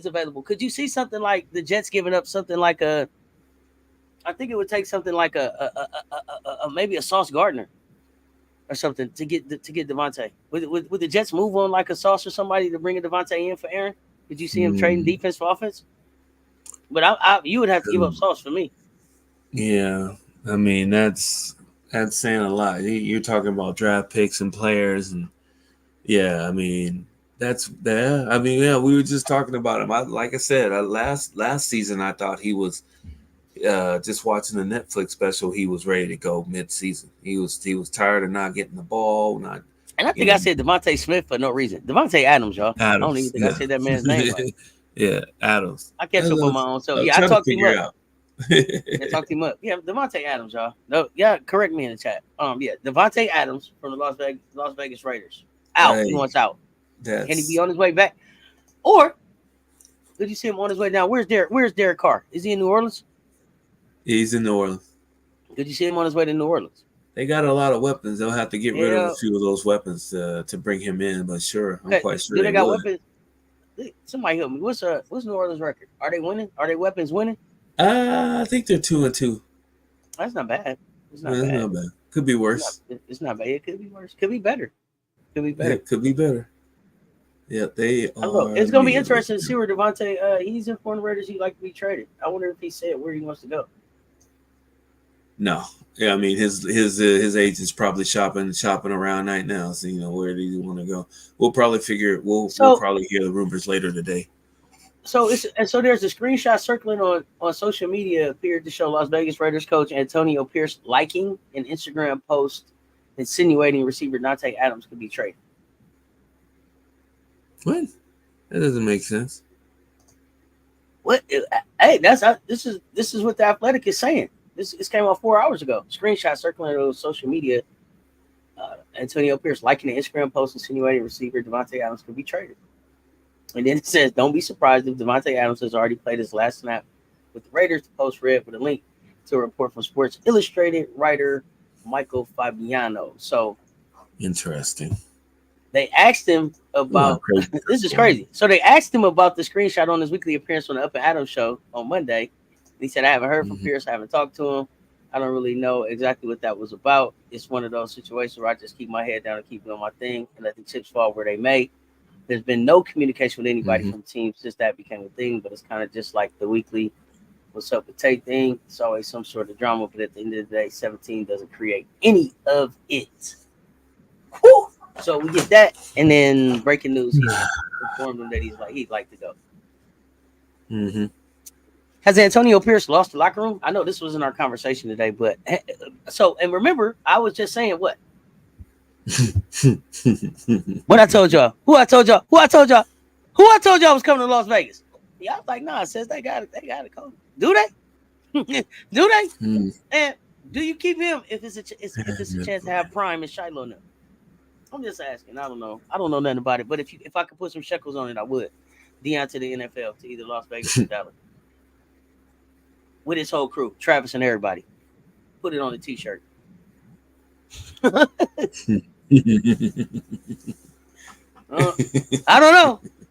available. Could you see something like the Jets giving up something like I think it would take something like maybe a Sauce Gardner or something to get Devontae. Would the Jets move on like a Sauce or somebody to bring a Devontae in for Aaron? Could you see him trading defense for offense? But you would have to give up Sauce for me. Yeah, I mean that's That's saying a lot. You're talking about draft picks and players, and yeah, I mean that's yeah. I mean, yeah, we were just talking about him. Like I said, last season I thought he was just watching the Netflix special. He was ready to go mid-season. He was tired of not getting the ball, not And I you think I know said Devontae Smith for no reason. Devontae Adams, y'all. I don't even Adams. think I Yeah, said that man's name right. yeah, Adams. I catch up on my own self. I'm Yeah, I trying to talked him figure up. it out. Yeah, talked him up. Yeah, Devontae Adams, y'all. No, yeah, correct me in the chat. Yeah, Devontae Adams from the Las Vegas Raiders. Out. He Hey, wants out. Can he be that's on his way back? Or did you see him on his way down? Where's Derek Carr? Is he in New Orleans? he's in New Orleans. Did you see him on his way to New Orleans? They got a lot of weapons. They'll have to get rid of a Yeah. few of those weapons to bring him in. But sure, I'm Okay. quite sure Do they they got would. weapons? Somebody help me. What's New Orleans record? Are they winning? Are they weapons winning? I think they're 2-2. That's not bad. It's not That's bad. not bad. Could be worse. It's not bad. It could be worse. Could be better. Could be better. It could be better. Yeah, they I don't know. are. It's Let gonna me be look at interesting to see where Devontae. He's informed Raiders he'd like to be traded. I wonder if he said where he wants to go. No, yeah, I mean his agent's probably shopping around right now. So where do you want to go? We'll probably figure. We'll So probably hear the rumors later today. so there's a screenshot circling on social media appeared to show Las Vegas Raiders coach Antonio Pierce liking an Instagram post insinuating receiver Dante Adams could be traded. What? That doesn't make sense. What? Hey, this is what the Athletic is saying. This came out 4 hours ago. Screenshot circling on social media. Antonio Pierce liking an Instagram post insinuating receiver Devontae Adams could be traded. And then it says, don't be surprised if Devontae Adams has already played his last snap with the Raiders. The post read with a link to a report from Sports Illustrated writer Michael Fabiano. So Interesting. they asked him about this is crazy. So they asked him about the screenshot on his weekly appearance on the Up and Adams show on Monday. He said, I haven't heard from Pierce. I haven't talked to him. I don't really know exactly what that was about. It's one of those situations where I just keep my head down and keep doing my thing and let the chips fall where they may. There's been no communication with anybody from the team since that became a thing, but it's kind of just like the weekly what's up with Tate thing. It's always some sort of drama, but at the end of the day, 17 doesn't create any of it. Whew! So we get that, and then breaking news, he informed him that he'd like to go. Mm-hmm. Has Antonio Pierce lost the locker room? I know this was in our conversation today, but and remember, I was just saying what? What I told y'all. Who I told y'all was coming to Las Vegas. Yeah, I was like, nah, it says they got to come. Do they? Do they? And do you keep him if it's a chance to have Prime and Shiloh now? I'm just asking. I don't know nothing about it. But if I could put some shekels on it, I would. Deion to the NFL, to either Las Vegas or Dallas. With his whole crew, Travis and everybody. Put it on a t-shirt. I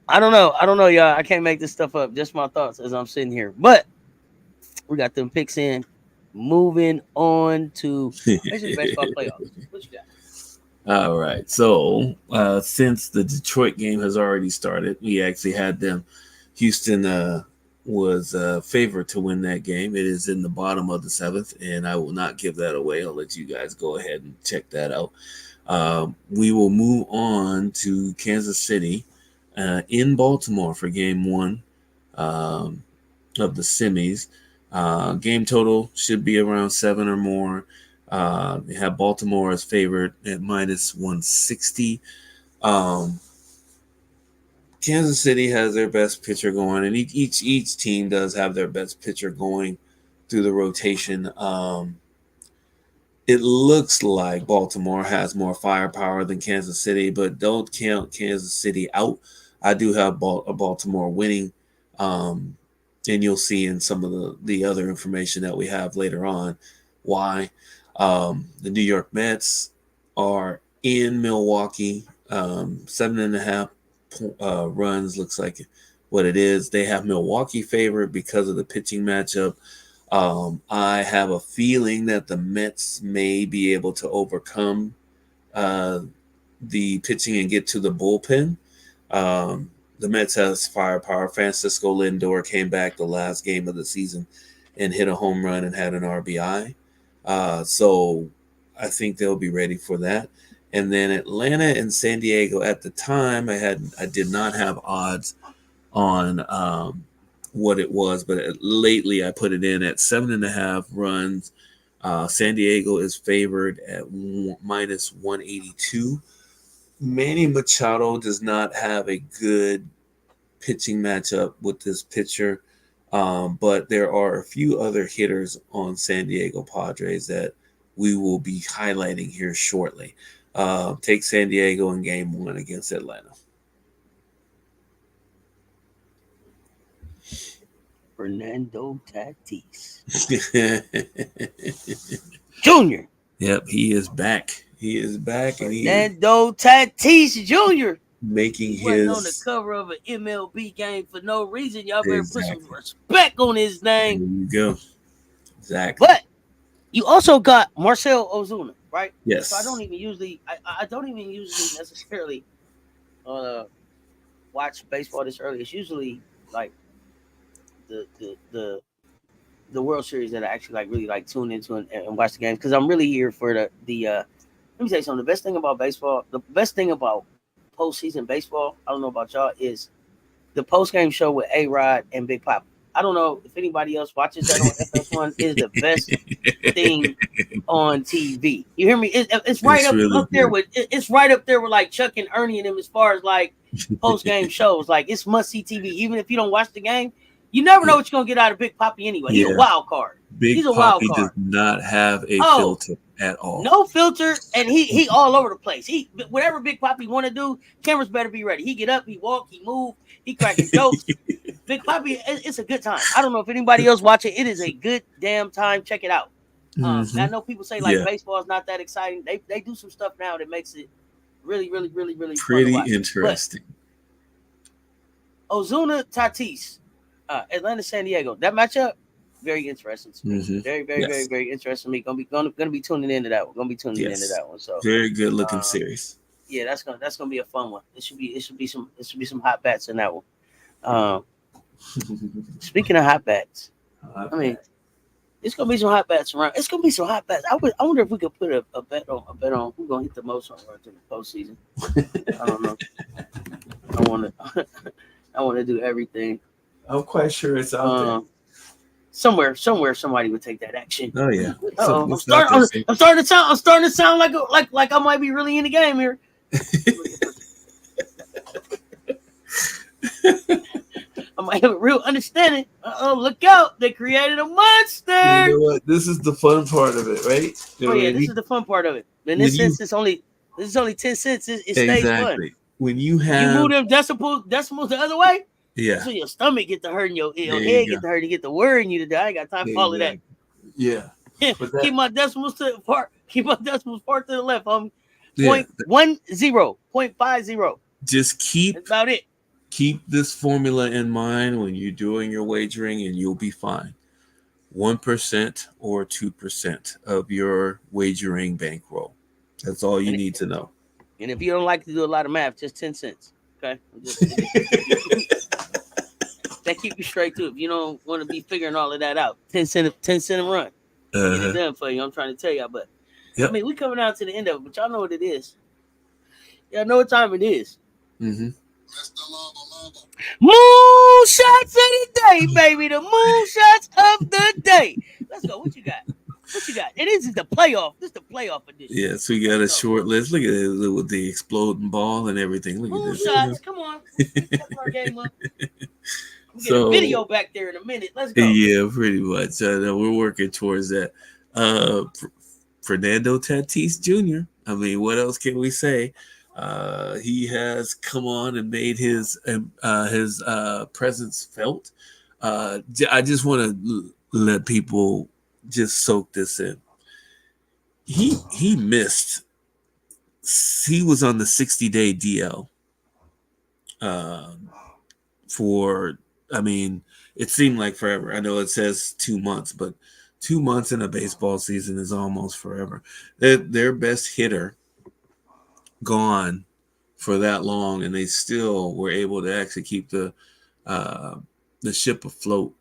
don't know, y'all. I can't make this stuff up. Just my thoughts as I'm sitting here. But we got them picks in. Moving on to Major League Baseball playoffs. What you got? All right. So since the Detroit game has already started, we actually had them. Houston was favored to win that game. It is in the bottom of the seventh, and I will not give that away. I'll let you guys go ahead and check that out. We will move on to Kansas City in Baltimore for game one of the semis. Game total should be around 7 or more. They have Baltimore as favored at minus 160. Kansas City has their best pitcher going, and each team does have their best pitcher going through the rotation. It looks like Baltimore has more firepower than Kansas City, but don't count Kansas City out. I do have Baltimore winning, and you'll see in some of the other information that we have later on why. The New York Mets are in Milwaukee, 7.5 runs looks like what it is. They have Milwaukee favored because of the pitching matchup. I have a feeling that the Mets may be able to overcome the pitching and get to the bullpen. The Mets has firepower. Francisco Lindor came back the last game of the season and hit a home run and had an RBI. So I think they'll be ready for that. And then Atlanta and San Diego at the time, I did not have odds on what it was, but lately I put it in at 7.5 runs. San Diego is favored at minus 182. Manny Machado does not have a good pitching matchup with this pitcher, but there are a few other hitters on San Diego Padres that we will be highlighting here shortly. Take San Diego in game 1 against Atlanta. Fernando Tatis Jr. Yep, he is back. He is back, and he is Fernando Tatis Jr. making He wasn't on the his. cover of an MLB game for no reason. Y'all better Exactly. put some respect on his There name. you go. Exactly. But you also got Marcell Ozuna, right? Yes. So I don't even usually necessarily watch baseball this early. It's usually like the World Series that I actually like really like tune into and watch the games, because I'm really here for the let me tell you something. The best thing about baseball, the best thing about postseason baseball, I don't know about y'all, is the post game show with A-Rod and Big Pop. I don't know if anybody else watches that on FS1. Is the best thing on TV. You hear me? It's right up really there good. with it's right up there with like Chuck and Ernie and them as far as like post game shows. Like, it's must see TV. Even if you don't watch the game, you never know what you're gonna get out of Big Papi anyway. He's a wild card. He's a wild Papi card. does not have a filter at all. No filter, and he all over the place. He whatever Big Papi want to do, cameras better be ready. He get up, he walk, he move, he cracking jokes. Big Papi, it's a good time. I don't know if anybody else watch it. It is a good damn time. Check it out. I know people say like baseball is not that exciting. They do some stuff now that makes it really, really, really, really pretty fun to watch. interesting. But Ozuna Tatis, Atlanta San Diego, that matchup very interesting to me. Very, very, very, very interesting to me. Gonna be tuning into that one. So very good looking series. Yeah, that's gonna be a fun one. It should be some hot bats in that one. Speaking of hot bats, I mean, it's gonna be some hot bats around. It's gonna be some hot bats. I wonder if we could put a bet on who's gonna hit the most home runs in the postseason. I don't know. I want to do everything. I'm quite sure it's out there. Somewhere, somebody would take that action. Oh yeah. I'm starting to sound like I might be really in the game here. I might have a real understanding. Look out! They created a monster. You know what? This is the fun part of it, right? This is the fun part of it. In this sense, it's only 10 cents. It stays fun. When you move them decimals the other way, yeah. So your stomach get to hurting, your head get to hurting, you get to worrying you to die. I ain't got time for all of that. Yeah. Keep my decimals part to the left, homie. 0.10, 0.50. Just keep That's about it. Keep this formula in mind when you're doing your wagering, and you'll be fine. 1% or 2% of your wagering bankroll. That's all you need to know. And if you don't like to do a lot of math, just 10 cents. Okay. That keep you straight too. If you don't want to be figuring all of that out, 10 cent a run. Get it done for you. I'm trying to tell y'all, but I mean, we coming out to the end of it, but y'all know what it is. Y'all know what time it is. Moonshots of the day, baby. The moonshots of the day. Let's go. What you got? And this is the playoff. This is the playoff edition. Yes, we got a short list. Look at it with the exploding ball and everything. Look at this. Moonshots. Come on. Step our game up. We'll get a video back there in a minute. Let's go. Yeah, pretty much. We're working towards that. Fernando Tatis Jr. I mean, what else can we say? He has come on and made his presence felt. I just want to let people just soak this in. He missed. He was on the 60-day DL. I mean, it seemed like forever. I know it says 2 months, but 2 months in a baseball season is almost forever. Their best hitter gone for that long, and they still were able to actually keep the ship afloat.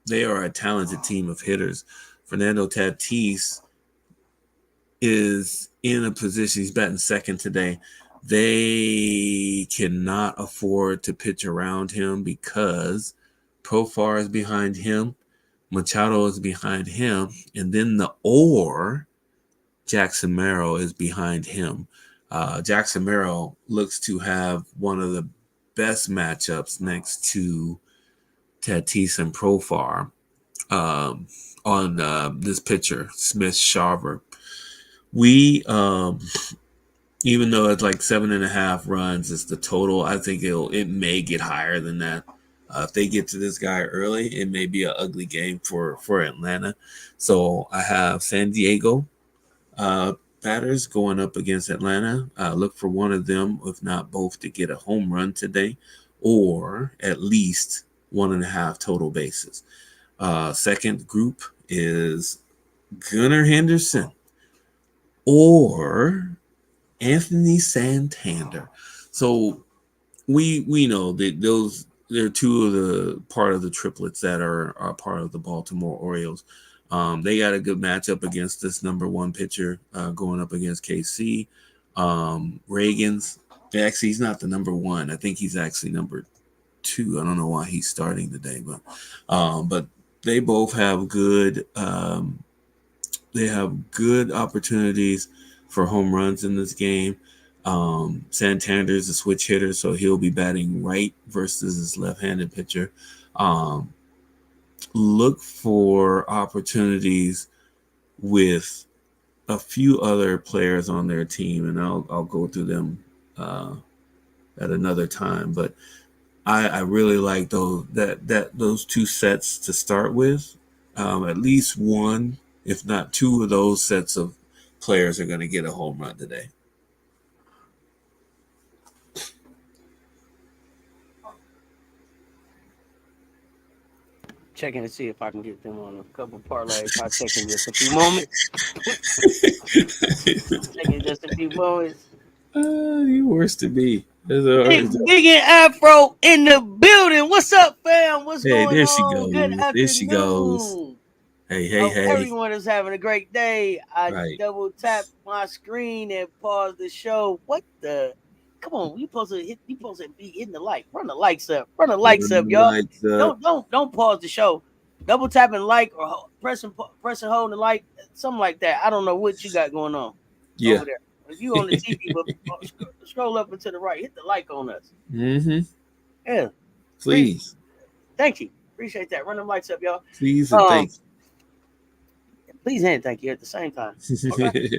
They are a talented team of hitters. Fernando Tatis is in a position. He's batting second today. They cannot afford to pitch around him because Profar is behind him, Machado is behind him, and then Jackson Merrill is behind him. Jackson Merrill looks to have one of the best matchups next to Tatis and Profar on this pitcher, Smith Sharver. We, even though it's like 7.5 runs is the total, I think it may get higher than that. If they get to this guy early, it may be an ugly game for Atlanta. So I have San Diego batters going up against Atlanta. Look for one of them, if not both, to get a home run today, or at least 1.5 total bases. Second group is Gunnar Henderson or Anthony Santander. So we know that those they're two of the part of the triplets that are part of the Baltimore Orioles. They got a good matchup against this number one pitcher going up against KC. Reagan's actually he's not the number one. I think he's actually number two. I don't know why he's starting today, but they both have good opportunities for home runs in this game. Santander is a switch hitter, so he'll be batting right versus his left-handed pitcher. Look for opportunities with a few other players on their team, and I'll go through them at another time. But I really like those two sets to start with. At least one, if not two, of those sets of players are going to get a home run today. Checking to see if I can get them on a couple parlays. I'll check in just a few moments. Checking just a few moments. You worse to be. Big Afro in the building. What's up, fam? What's going on? There she goes. Good afternoon. There she goes. Hey. Everyone is having a great day. I double tapped my screen and paused the show. What the? Come on, you supposed to be hitting the like. Run the likes up. Run the likes up, y'all. Don't pause the show. Double tapping like or pressing hold the like, something like that. I don't know what you got going on over there. If you on the TV, but scroll up and to the right, hit the like on us. Mm-hmm. Yeah. Please. Thank you. Appreciate that. Run them lights up, y'all. Please and thank you. Please and thank you at the same time. Okay.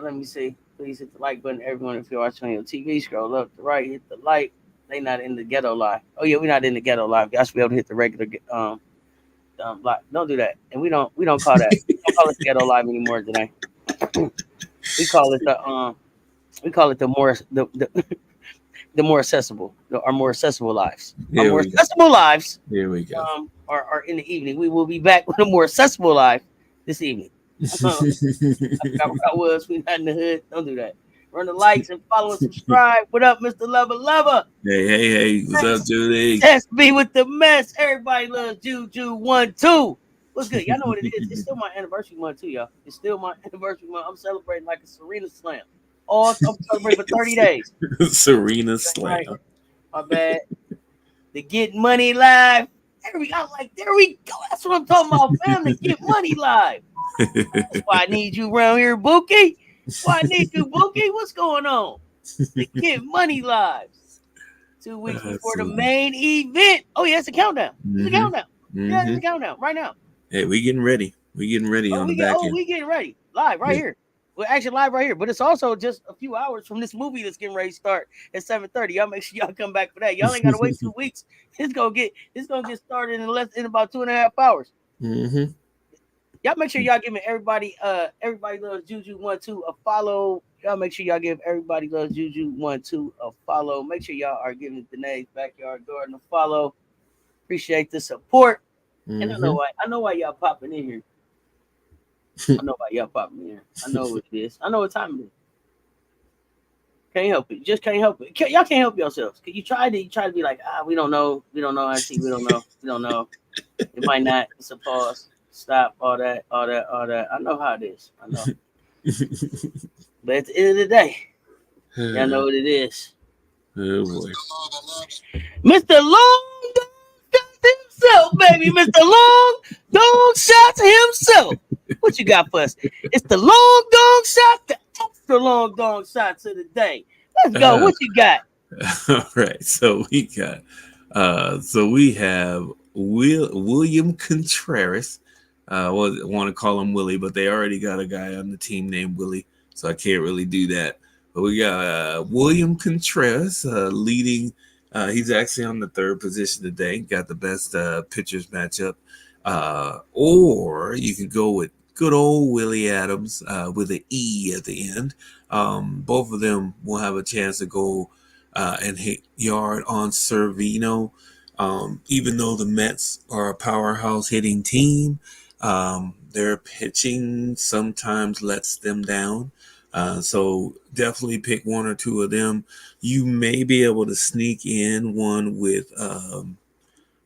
Let me see. Please hit the like button, everyone. If you're watching on your TV, scroll up to the right, hit the like. They not in the ghetto live. Oh yeah, we're not in the ghetto live. Y'all should be able to hit the regular live. Don't do that. And we don't call that. We don't call it ghetto live anymore today. We call it the more accessible, our more accessible lives. Our more accessible lives. Here we go. Are in the evening. We will be back with a more accessible live this evening. I forgot where I was. We not in the hood. Don't do that. Run the likes and follow and subscribe. What up, Mr. Lover? Hey. What's up, Julie? Test me with the mess. Everybody loves Juju12. What's good? Y'all know what it is. It's still my anniversary month too, y'all. It's still my anniversary month. I'm celebrating like a Serena Slam. I'm celebrating for 30 days. Serena Slam. Right. My bad. The Get Money Live. There we go. That's what I'm talking about, fam. The Get Money Live. That's why I need you around here, Bookie. Why I need you, Bookie? What's going on? The Get Money Live. 2 weeks before the main event. Oh, yeah, it's a countdown. It's a countdown. Yeah, it's a countdown right now. Hey, we getting ready. On the back end. We getting ready. Live right here. We're actually live right here. But it's also just a few hours from this movie that's getting ready to start at 7:30. Y'all make sure y'all come back for that. Y'all ain't gotta wait 2 weeks. It's gonna get started in about 2.5 hours. Mm-hmm. Y'all make sure y'all giving everybody loves Juju12 a follow. Y'all make sure y'all give everybody loves Juju12 a follow. Make sure y'all are giving Danae's Backyard Garden a follow. Appreciate the support. Mm-hmm. And I know why y'all popping in here. I know why y'all popping in here. I know what it is. I know what time it is. Can't help it. Just can't help it. Y'all can't help yourselves. You try to be like, we don't know. Actually, we don't know. It might not. It's a pause. Stop. All that. I know how it is. I know. But at the end of the day, y'all know what it is. Oh boy. Mr. Long Dog Shots himself, baby. Mr. Long Dog Shots himself. What you got for us? It's the long dog shot, the extra long dog shots of the day. Let's go. What you got? All right. So we have William Contreras. Want to call him Willie, but they already got a guy on the team named Willie, so I can't really do that. But we got William Contreras leading. He's actually on the third position today. Got the best pitchers matchup. Or you could go with good old Willie Adams with an E at the end. Both of them will have a chance to go and hit yard on Servino. Even though the Mets are a powerhouse hitting team, their pitching sometimes lets them down. So definitely pick one or two of them. You may be able to sneak in one with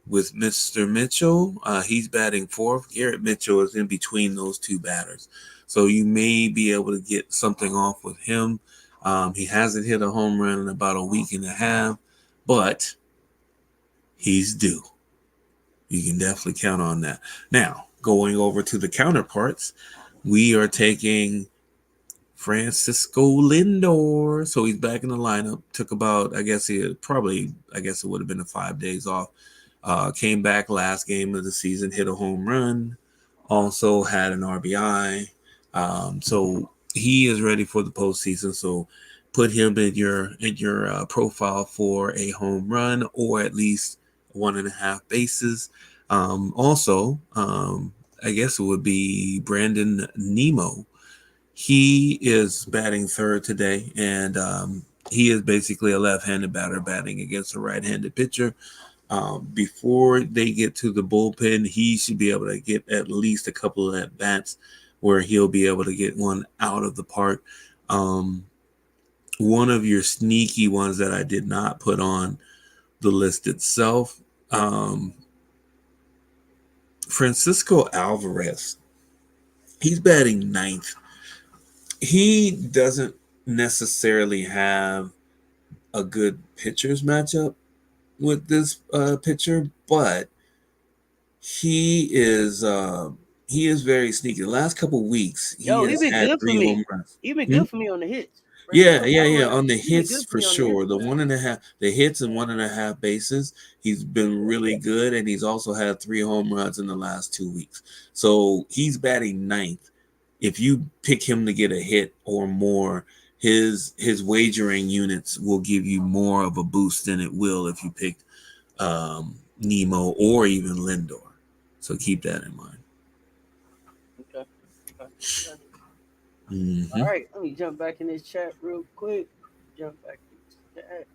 Mr. Mitchell. He's batting fourth. Garrett Mitchell is in between those two batters. So you may be able to get something off with him. He hasn't hit a home run in about a week and a half, but he's due. You can definitely count on that. Now, going over to the counterparts, we are taking Francisco Lindor. So he's back in the lineup. Took about, I guess it would have been 5 days off. Came back last game of the season, hit a home run, also had an RBI. So he is ready for the postseason. So put him in your profile for a home run or at least 1.5 bases. I guess it would be Brandon Nemo. He is batting third today, and he is basically a left-handed batter batting against a right-handed pitcher. Before they get to the bullpen, he should be able to get at least a couple of at bats where he'll be able to get one out of the park. One of your sneaky ones that I did not put on the list itself, Francisco Alvarez. He's batting ninth. He doesn't necessarily have a good pitcher's matchup with this pitcher, but he is very sneaky. The last couple weeks, he Yo, he has been had good for 3 me. home runs. He been good for me on the hits. Yeah. On the He been hits good for me on the sure. hits, The man. 1.5, the hits and 1.5 bases. He's been really good, and he's also had 3 home runs in the last 2 weeks. So he's batting ninth. If you pick him to get a hit or more, his wagering units will give you more of a boost than it will if you picked Nemo or even Lindor. So keep that in mind. Okay. Mm-hmm. All right, let me jump back in this chat real quick. Jump back in this chat.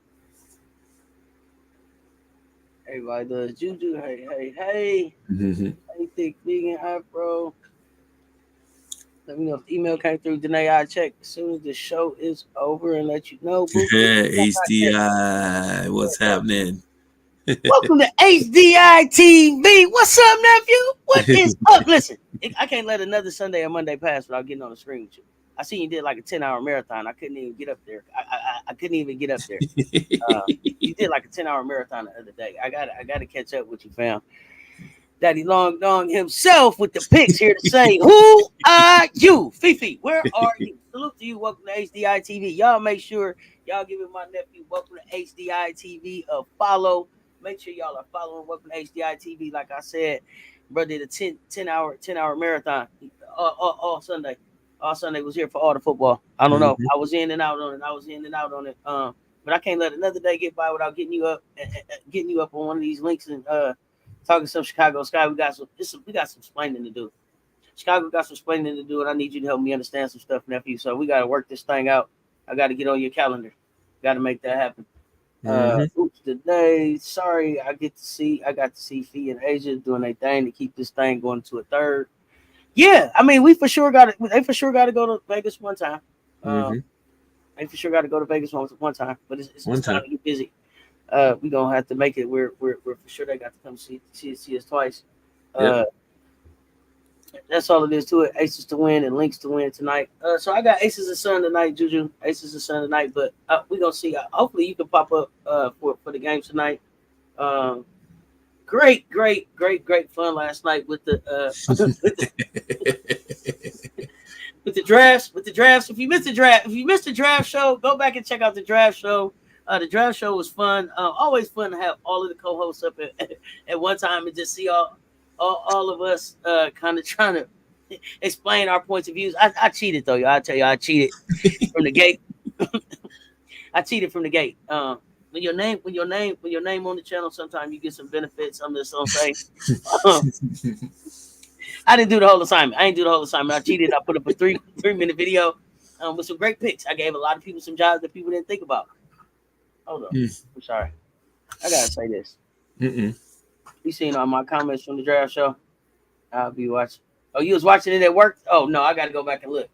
Everybody does juju. Hey. Mm-hmm. Hey, thick vegan afro. Let me know if the email came through. Danae, I'll check as soon as the show is over and let you know. HDI, what's happening? Welcome to HDI TV. What's up, nephew? What is up? Listen, I can't let another Sunday or Monday pass without getting on the screen with you. I seen you did like a 10-hour marathon. I couldn't even get up there. I couldn't even get up there. You did like a 10-hour marathon the other day. I gotta catch up with you, fam. Daddy Long Dong himself with the picks here to say, who are you? Fifi, where are you? Salute to you. Welcome to HDI TV. Y'all make sure y'all giving my nephew Welcome to HDI TV a follow. Make sure y'all are following Welcome to HDI TV. Like I said, brother, the 10-hour marathon all Sunday. All Sunday was here for all the football. I don't know. I was in and out on it. But I can't let another day get by without getting you up on one of these links and talking some Chicago Sky. We got some explaining to do. Chicago got some explaining to do, and I need you to help me understand some stuff, nephew. So we got to work this thing out. I got to get on your calendar. Got to make that happen. Oops, today. Sorry, I got to see Fee and Asia doing their thing to keep this thing going to a third. Yeah, I mean, they for sure got to go to Vegas one time. They for sure got to go to Vegas one time, but it's time to get busy. We gonna have to make it. We're for sure they got to come see us twice. Yep. That's all it is to it. Aces to win and links to win tonight. So I got Aces and Sun tonight, Juju. Aces and Sun tonight, but we gonna see. Hopefully you can pop up for the games tonight. Great fun last night with the with the drafts. If you missed the draft show, go back and check out the draft show. The draft show was fun. Always fun to have all of the co-hosts up at one time and just see all of us kind of trying to explain our points of views. I cheated though, y'all. I tell you, I cheated from the gate. I cheated from the gate. When your name on the channel, sometimes you get some benefits. I'm just gonna say. I didn't do the whole assignment. I cheated. I put up a three-minute video with some great picks. I gave a lot of people some jobs that people didn't think about. Hold on. I'm sorry. I gotta say this. You seen all my comments from the draft show? I'll be watching. Oh, you was watching it at work? Oh no, I gotta go back and look.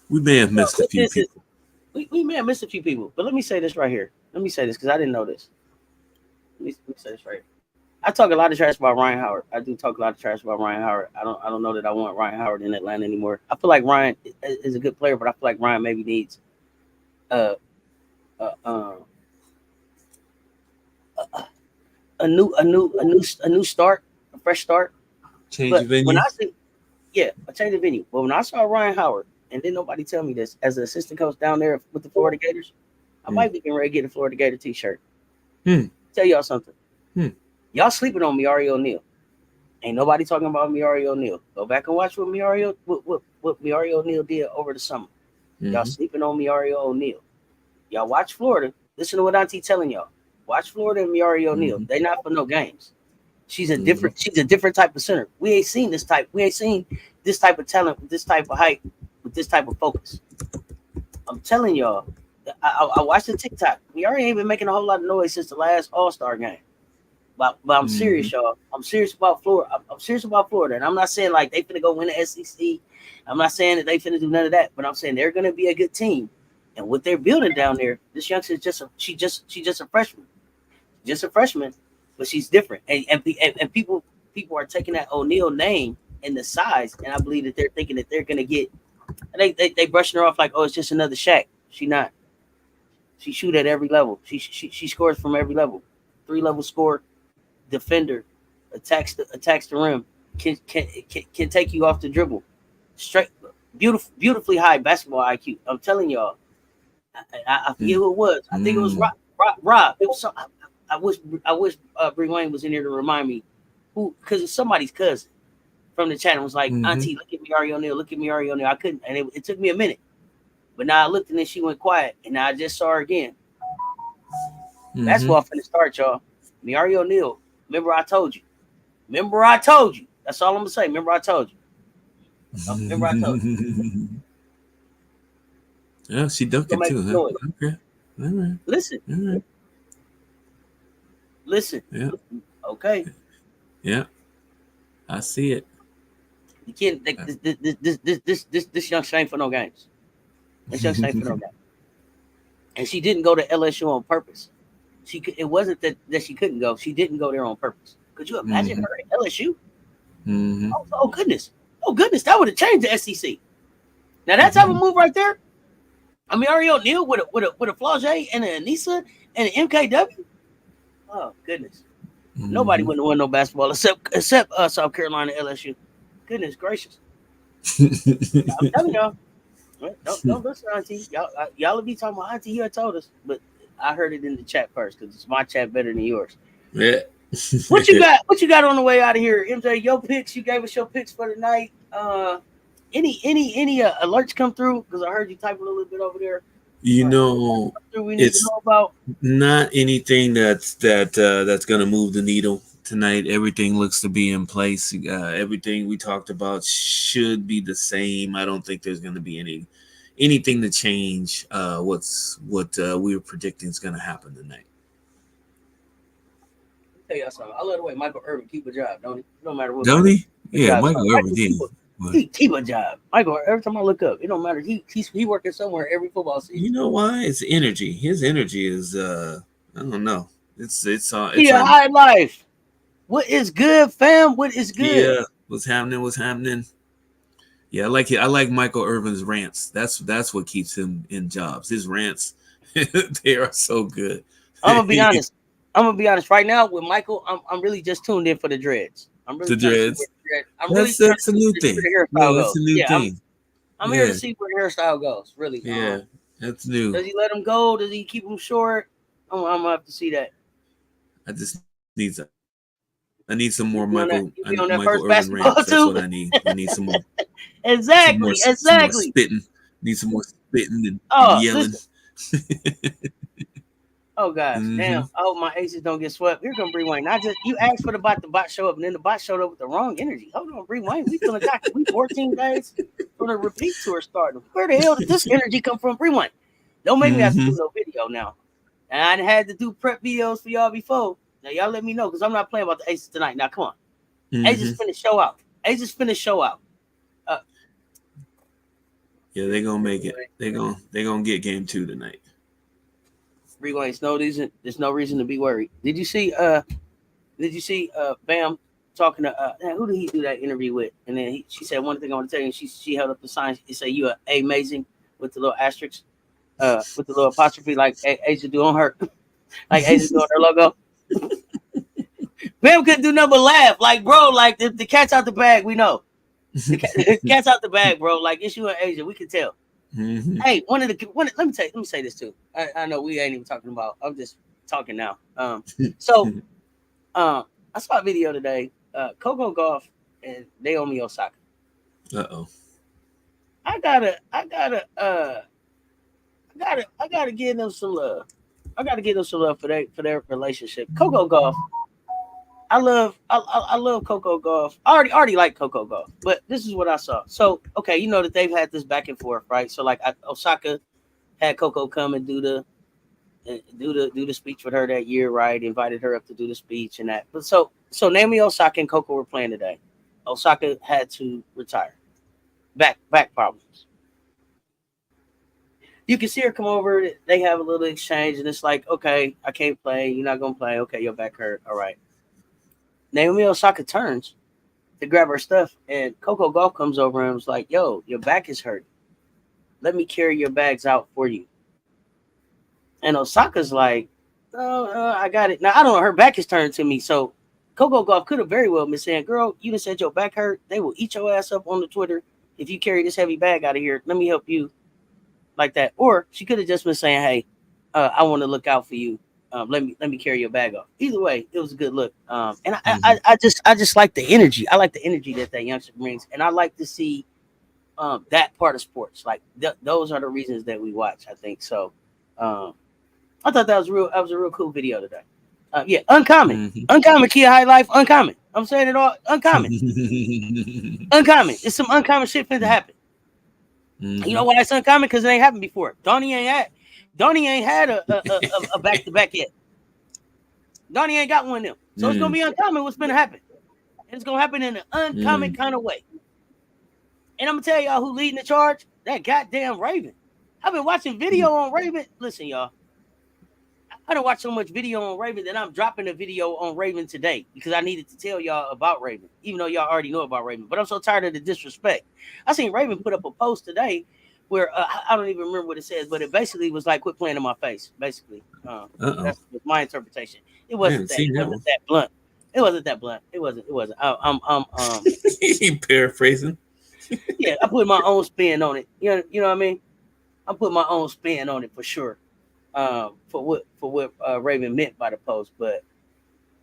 We may have missed a few people. We may have missed a few people, but let me say this right here. Let me say this because I didn't know this. Let me say this right here. I talk a lot of trash about Ryan Howard. I do talk a lot of trash about Ryan Howard. I don't know that I want Ryan Howard in Atlanta anymore. I feel like Ryan is a good player, but I feel like Ryan maybe needs a new start, a fresh start. Change of venue. A change of venue. But when I saw Ryan Howard, and then nobody tell me this, as an assistant coach down there with the Florida Gators, I might be getting ready to get a Florida Gator t-shirt. Tell y'all something. Y'all sleeping on Miari O'Neal. Ain't nobody talking about Miari O'Neal. Go back and watch what Miari O'Neal did over the summer. Y'all sleeping on Miari O'Neal. Y'all watch Florida. Listen to what Auntie telling y'all. Watch Florida and Miari O'Neal. They not for no games. She's a different type of center. We ain't seen this type of talent with this type of height, with this type of focus. I'm telling y'all, I watched the TikTok. Miari ain't been making a whole lot of noise since the last All-Star game. But I'm serious, y'all. I'm serious about Florida. I'm serious about Florida. And I'm not saying like they finna go win the SEC. I'm not saying that they finna do none of that. But I'm saying they're gonna be a good team. And what they're building down there, this youngster is just a freshman. Just a freshman, but she's different. And people are taking that O'Neal name and the size, and I believe that they're thinking that they're gonna get. They brushing her off like, oh, it's just another Shaq. She not. She shoot at every level. She scores from every level. 3-level score, defender, attacks the rim, can take you off the dribble. Straight, beautifully high basketball IQ. I'm telling y'all. I forget who it was. I think it was Rob. It was some. I wish Bree Wayne was in here to remind me who, because it's somebody's cousin from the channel was like, Auntie, look at Miari O'Neal. I couldn't, and it took me a minute. But now I looked and then she went quiet, and now I just saw her again. Basketball finna start, y'all. Miari O'Neal. Remember I told you. That's all I'm gonna say. Remember I told you. Yeah, she dunked it too. Huh? Okay. All right. Listen. All right. Listen. Yeah. Okay. Yeah. I see it. You can't. This young ain't for no games. This young ain't for no games. And she didn't go to LSU on purpose. It wasn't that she couldn't go. She didn't go there on purpose. Could you imagine her at LSU? Oh goodness. That would have changed the SEC. Now that type of move right there. I mean, Miari O'Neal with a Flaugier and an Anissa and an MKW. Oh goodness. Nobody wouldn't have won no basketball except South Carolina LSU. Goodness gracious. I'm telling y'all. Don't listen, Auntie. Y'all will be talking about Auntie. You had told us, but I heard it in the chat first because it's my chat better than yours. Yeah. What you got on the way out of here, MJ? Your picks. You gave us your picks for the night. Any alerts come through? Because I heard you typing a little bit over there. We need to know about. Not anything that's going to move the needle tonight. Everything looks to be in place. Everything we talked about should be the same. I don't think there's going to be anything to change. What we were predicting is going to happen tonight. I'll tell y'all something. I love the way Michael Irvin keep a job, don't he? No matter what. Don't he? Yeah, Michael Irvin did. Keep a job. Michael, every time I look up, it don't matter. He working somewhere every football season. You know why? It's energy. His energy is I don't know. It's Yeah, high life. What is good, fam? What is good? yeah. What's happening? What's happening? Yeah, I like it. I like Michael Irvin's rants. That's what keeps him in jobs. His rants, they are so good. I'm gonna be honest. Right now with Michael, I'm really just tuned in for the dreads. I'm really The trying to see where dreads. the dread. I'm really trying to That's a see new where thing. the hairstyle No, it's goes. a new Yeah, thing. I'm here to Yeah, see where the hairstyle goes. Really. yeah, that's new. Does he let him go? Does he keep him short? I'm gonna have to see that. I just need some. I need some more You be on that Michael first Irvin basketball rants. That's too. what I need. I need Exactly. some more spitting. Need some more spitting and Oh, yelling. listen. Oh gosh, damn! I hope my aces don't get swept. Here come Bree Wayne. You asked for the bot show up, and then the bot showed up with the wrong energy. Hold on, Bree Wayne. We feeling cocky. We 14 days from the repeat tour starting. Where the hell did this energy come from, Bree Wayne? Don't make me have to do no video now. And I had to do prep videos for y'all before. Now y'all let me know because I'm not playing about the aces tonight. Now come on, aces finna show out. Aces finna show out. Yeah, they gonna make it. They gonna get game 2 tonight. Bree Wayne, there's no reason to be worried. Did you see Bam talking to who did he do that interview with? And then she said one thing I want to tell you, and she held up the sign. She said you are amazing with the little asterisk, with the little apostrophe like Asia do on her, like Asia do on her logo. Bam couldn't do nothing but laugh, like bro, like the cat's out the bag. We know the cat's out the bag, bro. Like it's you and Asia, we can tell. Hey, let me say this too. I know we ain't even talking about. I'm just talking now. I saw a video today. Coco Golf and Naomi Osaka. I gotta give them some love. I gotta give them some love for their relationship. Coco Golf. I love Coco Golf. I already like Coco Golf, but this is what I saw. So okay, you know that they've had this back and forth, right? So like Osaka had Coco come and do the speech with her that year, right? Invited her up to do the speech and that. But so Naomi Osaka and Coco were playing today. Osaka had to retire. Back problems. You can see her come over. They have a little exchange, and it's like, okay, I can't play. You're not gonna play. Okay, your back hurt. All right. Naomi Osaka turns to grab her stuff, and Coco Golf comes over and was like, "Yo, your back is hurt. Let me carry your bags out for you." And Osaka's like, "Oh, I got it." Now I don't know. Her back is turned to me, so Coco Golf could have very well been saying, "Girl, you done said your back hurt. They will eat your ass up on the Twitter if you carry this heavy bag out of here. Let me help you." Like that, or she could have just been saying, "Hey, I want to look out for you. Let me carry your bag off." Either way, it was a good look. And I just like the energy. I like the energy that youngster brings, and I like to see that part of sports. Like those are the reasons that we watch. I think so. I thought that was real. That was a real cool video today. Yeah, uncommon, uncommon Kia High Life, uncommon. I'm saying it all, uncommon, uncommon. It's some uncommon shit finna happen. You know why it's uncommon? Because it ain't happened before. Donnie ain't had a back to back yet. Donnie ain't got one of them, so it's gonna be uncommon. What's gonna happen? And it's gonna happen in an uncommon kind of way. And I'm gonna tell y'all who leading the charge. That goddamn Raven. I've been watching video on Raven. Listen, y'all. I done watched so much video on Raven that I'm dropping a video on Raven today because I needed to tell y'all about Raven, even though y'all already know about Raven. But I'm so tired of the disrespect. I seen Raven put up a post today where I don't even remember what it says, but it basically was like, "Quit playing in my face." Basically, that's my interpretation. It wasn't that blunt. It wasn't that blunt. It wasn't. I'm paraphrasing. Yeah, I put my own spin on it. You know what I mean? I put my own spin on it for sure. For what Raven meant by the post, but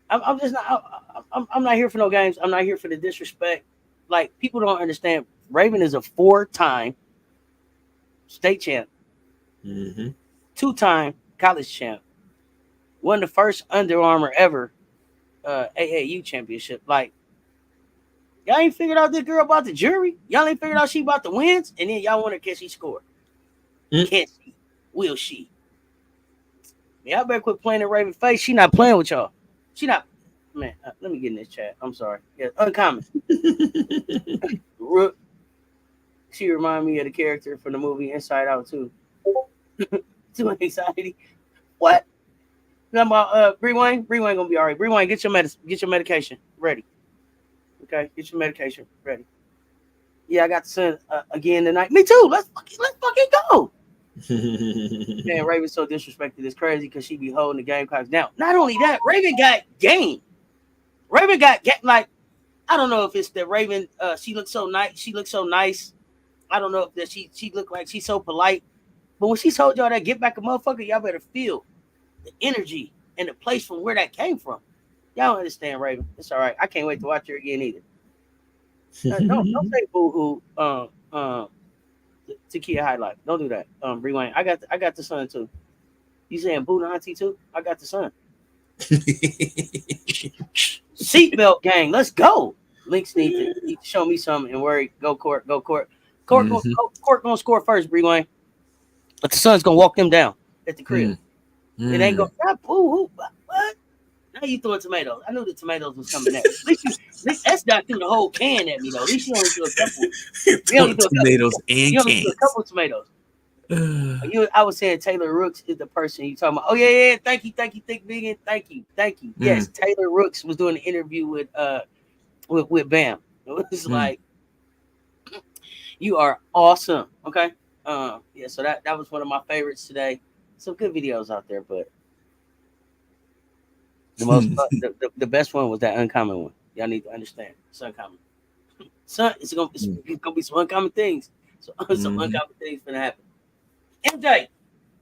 I'm just not. I'm not here for no games. I'm not here for the disrespect. Like people don't understand. Raven is a 4-time state champ, 2-time college champ, won the first Under Armour ever AAU championship. Like y'all ain't figured out this girl about the jury. Y'all ain't figured out she about the wins, and then y'all wonder can she score? Can she? Will she? Y'all better quit playing in Raven face. She not playing with y'all. She not. Man, let me get in this chat. I'm sorry. Yeah, uncommon. She reminded me of the character from the movie Inside Out too. Too much anxiety. What? Nothing about Bree Wayne? Bree Wayne gonna be all right. Bree Wayne, get your medication ready. Okay, get your medication ready. Yeah, I got the son again tonight. Me too. Let's fucking go. Man, Raven's so disrespected. It's crazy because she be holding the game clocks down. Not only that, Raven got game. Raven got like, I don't know if it's that Raven. She looks so nice. She looks so nice. I don't know if that she looked like she's so polite. But when she told y'all that get back a motherfucker, y'all better feel the energy and the place from where that came from. Y'all don't understand, Raven. It's all right. I can't wait to watch her again either. Don't say boo hoo. To Kia highlight. Don't do that. Bree Wayne. I got the son too. You saying boo to auntie too? I got the son. Seatbelt gang. Let's go. Links need to show me something and worry. Go court. Court gonna score first, Bree Wayne. But the son's gonna walk them down at the crib. It ain't gonna boo hoo. What? Now you throwing tomatoes. I knew the tomatoes was coming next. At least S Dot threw the whole can at me though. At least you only threw a couple. Tomatoes and cans. Threw a couple of tomatoes. I was saying Taylor Rooks is the person you talking about. Oh yeah. Thank you, Thick Vegan. Thank you. Yes, Taylor Rooks was doing an interview with Bam. It was like, you are awesome. Okay. Yeah. So that was one of my favorites today. Some good videos out there, but the most the best one was that uncommon one. Y'all need to understand. It's uncommon. It's gonna be some uncommon things. So some uncommon things gonna happen. MJ,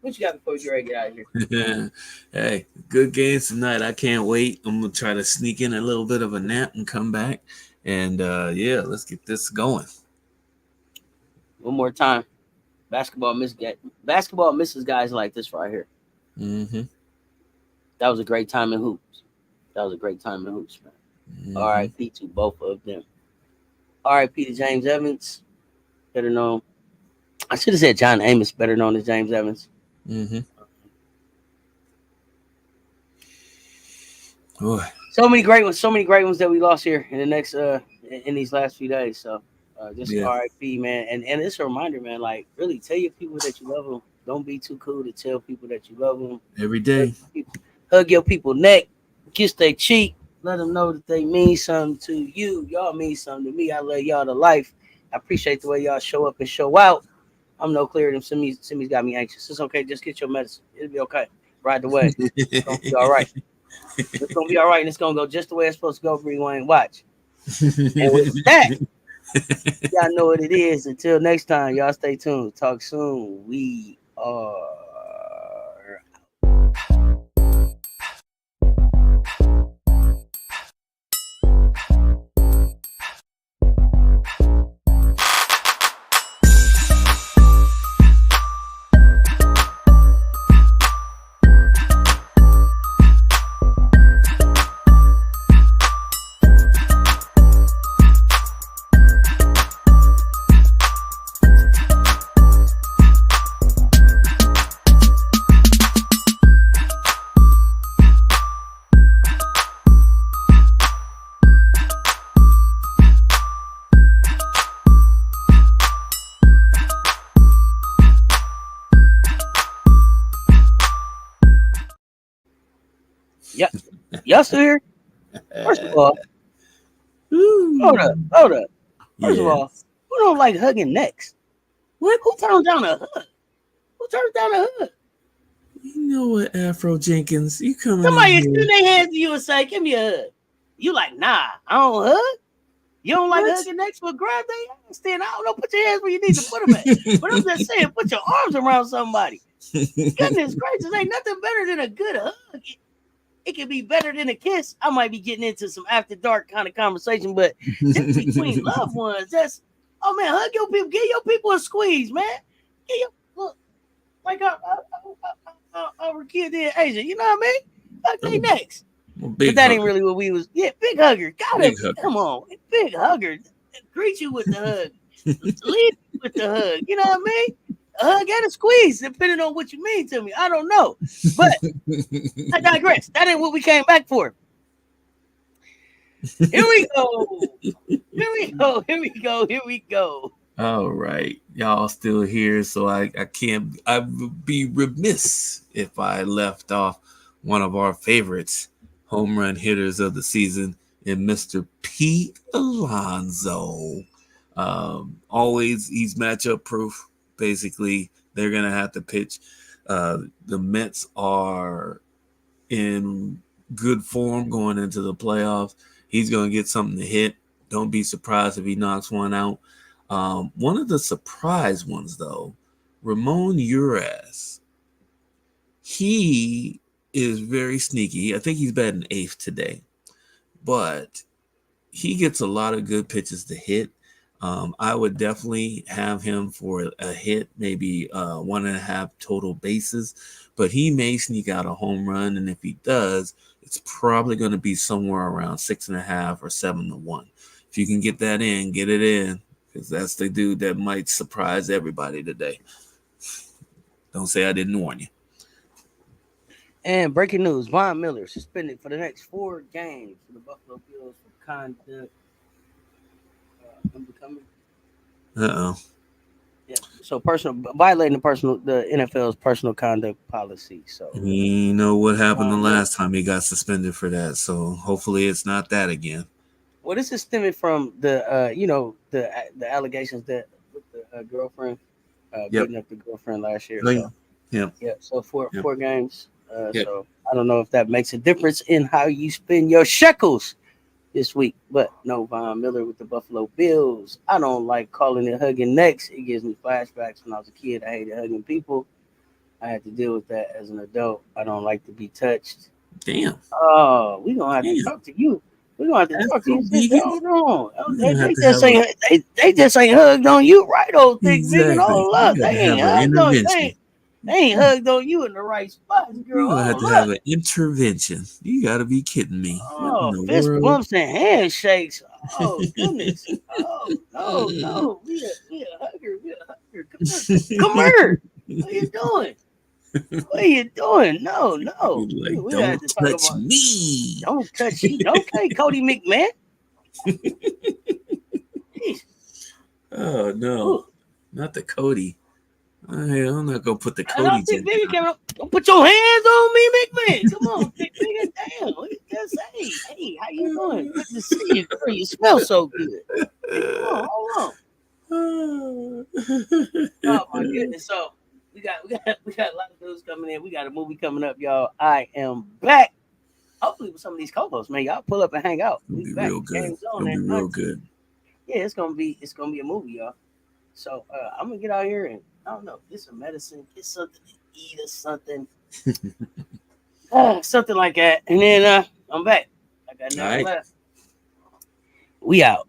what you got before you ready to get out of here? Hey, good games tonight. I can't wait. I'm gonna try to sneak in a little bit of a nap and come back. And let's get this going. One more time. Basketball misses guys like this right here. That was a great time in hoops. Man. R.I.P. to both of them. R.I.P. to James Evans, better known. I should have said John Amos, better known as James Evans. Boy. So many great ones that we lost here in the next in these last few days. So R.I.P. man, and it's a reminder, man. Like, really tell your people that you love them. Don't be too cool to tell people that you love them every day. Hug your people neck, kiss their cheek, let them know that they mean something to you. Y'all mean something to me. I love y'all to life. I appreciate the way y'all show up and show out. I'm no clearer than Simi's got me anxious. It's okay. Just get your medicine. It'll be okay. Ride the way. It's gonna be all right. It's gonna be all right, and it's gonna go just the way it's supposed to go. Bree Wayne, watch. And with that, y'all know what it is. Until next time, y'all stay tuned. Talk soon. We are. Y'all still here? First of all, hold up. First of all, who don't like hugging necks? What? Who turns down a hug? You know what, Afro Jenkins? You coming? Somebody extend their hands to you and say, "Give me a hug." You like, nah, I don't hug. You don't like hugging necks? Well, grab their hands. Then I don't know. Put your hands where you need to put them at. But I'm just saying, put your arms around somebody. Goodness gracious, ain't nothing better than a good hug. It can be better than a kiss. I might be getting into some after dark kind of conversation, but just between loved ones, oh man, hug your people, give your people a squeeze, man. Look, like our kid in Asia, you know what I mean? Hug their necks. But that ain't really what we was. Yeah, big hugger. Come on, big hugger. Greet you with the hug. Leave with the hug. You know what I mean? A hug and a squeeze, depending on what you mean to me. I don't know. But I digress. That ain't what we came back for. Here we go. All right, y'all still here, so I can't. I would be remiss if I left off one of our favorites, home run hitters of the season, in Mr. Pete Alonso. Always, he's matchup proof. Basically, they're gonna have to pitch. The Mets are in good form going into the playoffs. He's going to get something to hit. Don't be surprised if he knocks one out. One of the surprise ones, though, Ramon Urias. He is very sneaky. I think he's batting eighth today, but he gets a lot of good pitches to hit. I would definitely have him for a hit, maybe 1.5 total bases, but he may sneak out a home run. And if he does, it's probably going to be somewhere around 6.5 or 7-1. If you can get that in, get it in, because that's the dude that might surprise everybody today. Don't say I didn't warn you. And breaking news: Von Miller suspended for the next 4 games for the Buffalo Bills for conduct unbecoming. Uh-oh. Yeah, so personal violating the NFL's personal conduct policy. So You know what happened the Von Miller. last time he got suspended for that, so hopefully it's not that again. Well, this is stemming from the the allegations that with the girlfriend Yep. beating up the girlfriend last year. Oh, yeah. So Yep. yeah, so four Yep. 4 games. Yep. So I don't know if that makes a difference in how you spend your shekels this week. But no, Von Miller with the Buffalo Bills. I don't like calling it hugging necks. It gives me flashbacks when I was a kid. I hated hugging people. I had to deal with that as an adult. I don't like to be touched. Damn. Oh, we gonna have to Damn. talk to you. We gonna have to talk to Afro you. Sister. vegan. Hold on. We're They, gonna have they to just have a ain't they just ain't hugged on you, right? Old thick vegan. exactly. Hold We up. They got to ain't have an hugged on. intervention. They ain't hugged on you in the right spots, We're girl. gonna have to Hold have up. an intervention. You got to be kidding me. What in Oh, the fist world? bumps and handshakes. Oh goodness. Oh no, no. We a hugger. We a hugger. Come here. What are you doing? What are you doing? No, no. Like, We don't had to talk touch about me. don't touch you. Don't play Cody McMahon. Jeez. Oh no, Ooh. not the Cody. I'm not gonna put the I Cody don't think joke Biggie out. came up. Don't put your hands on me, McMahon. Come on, Big Biggie. Damn. What you just say? Hey, how you doing? Good to see you, girl. You smell so good. Hey, come on, hold on. Oh my goodness. So we got a lot of news coming in. We got a movie coming up, y'all. I am back. Hopefully with some of these co-hosts, man. Y'all pull up and hang out. It'll We be back. real good. Game's on It'll at be real 19. good. Yeah, it's gonna be a movie, y'all. So I'm gonna get out here and I don't know, get some medicine, get something to eat or something. Something like that. And then I'm back. I got All nothing right. left. We out.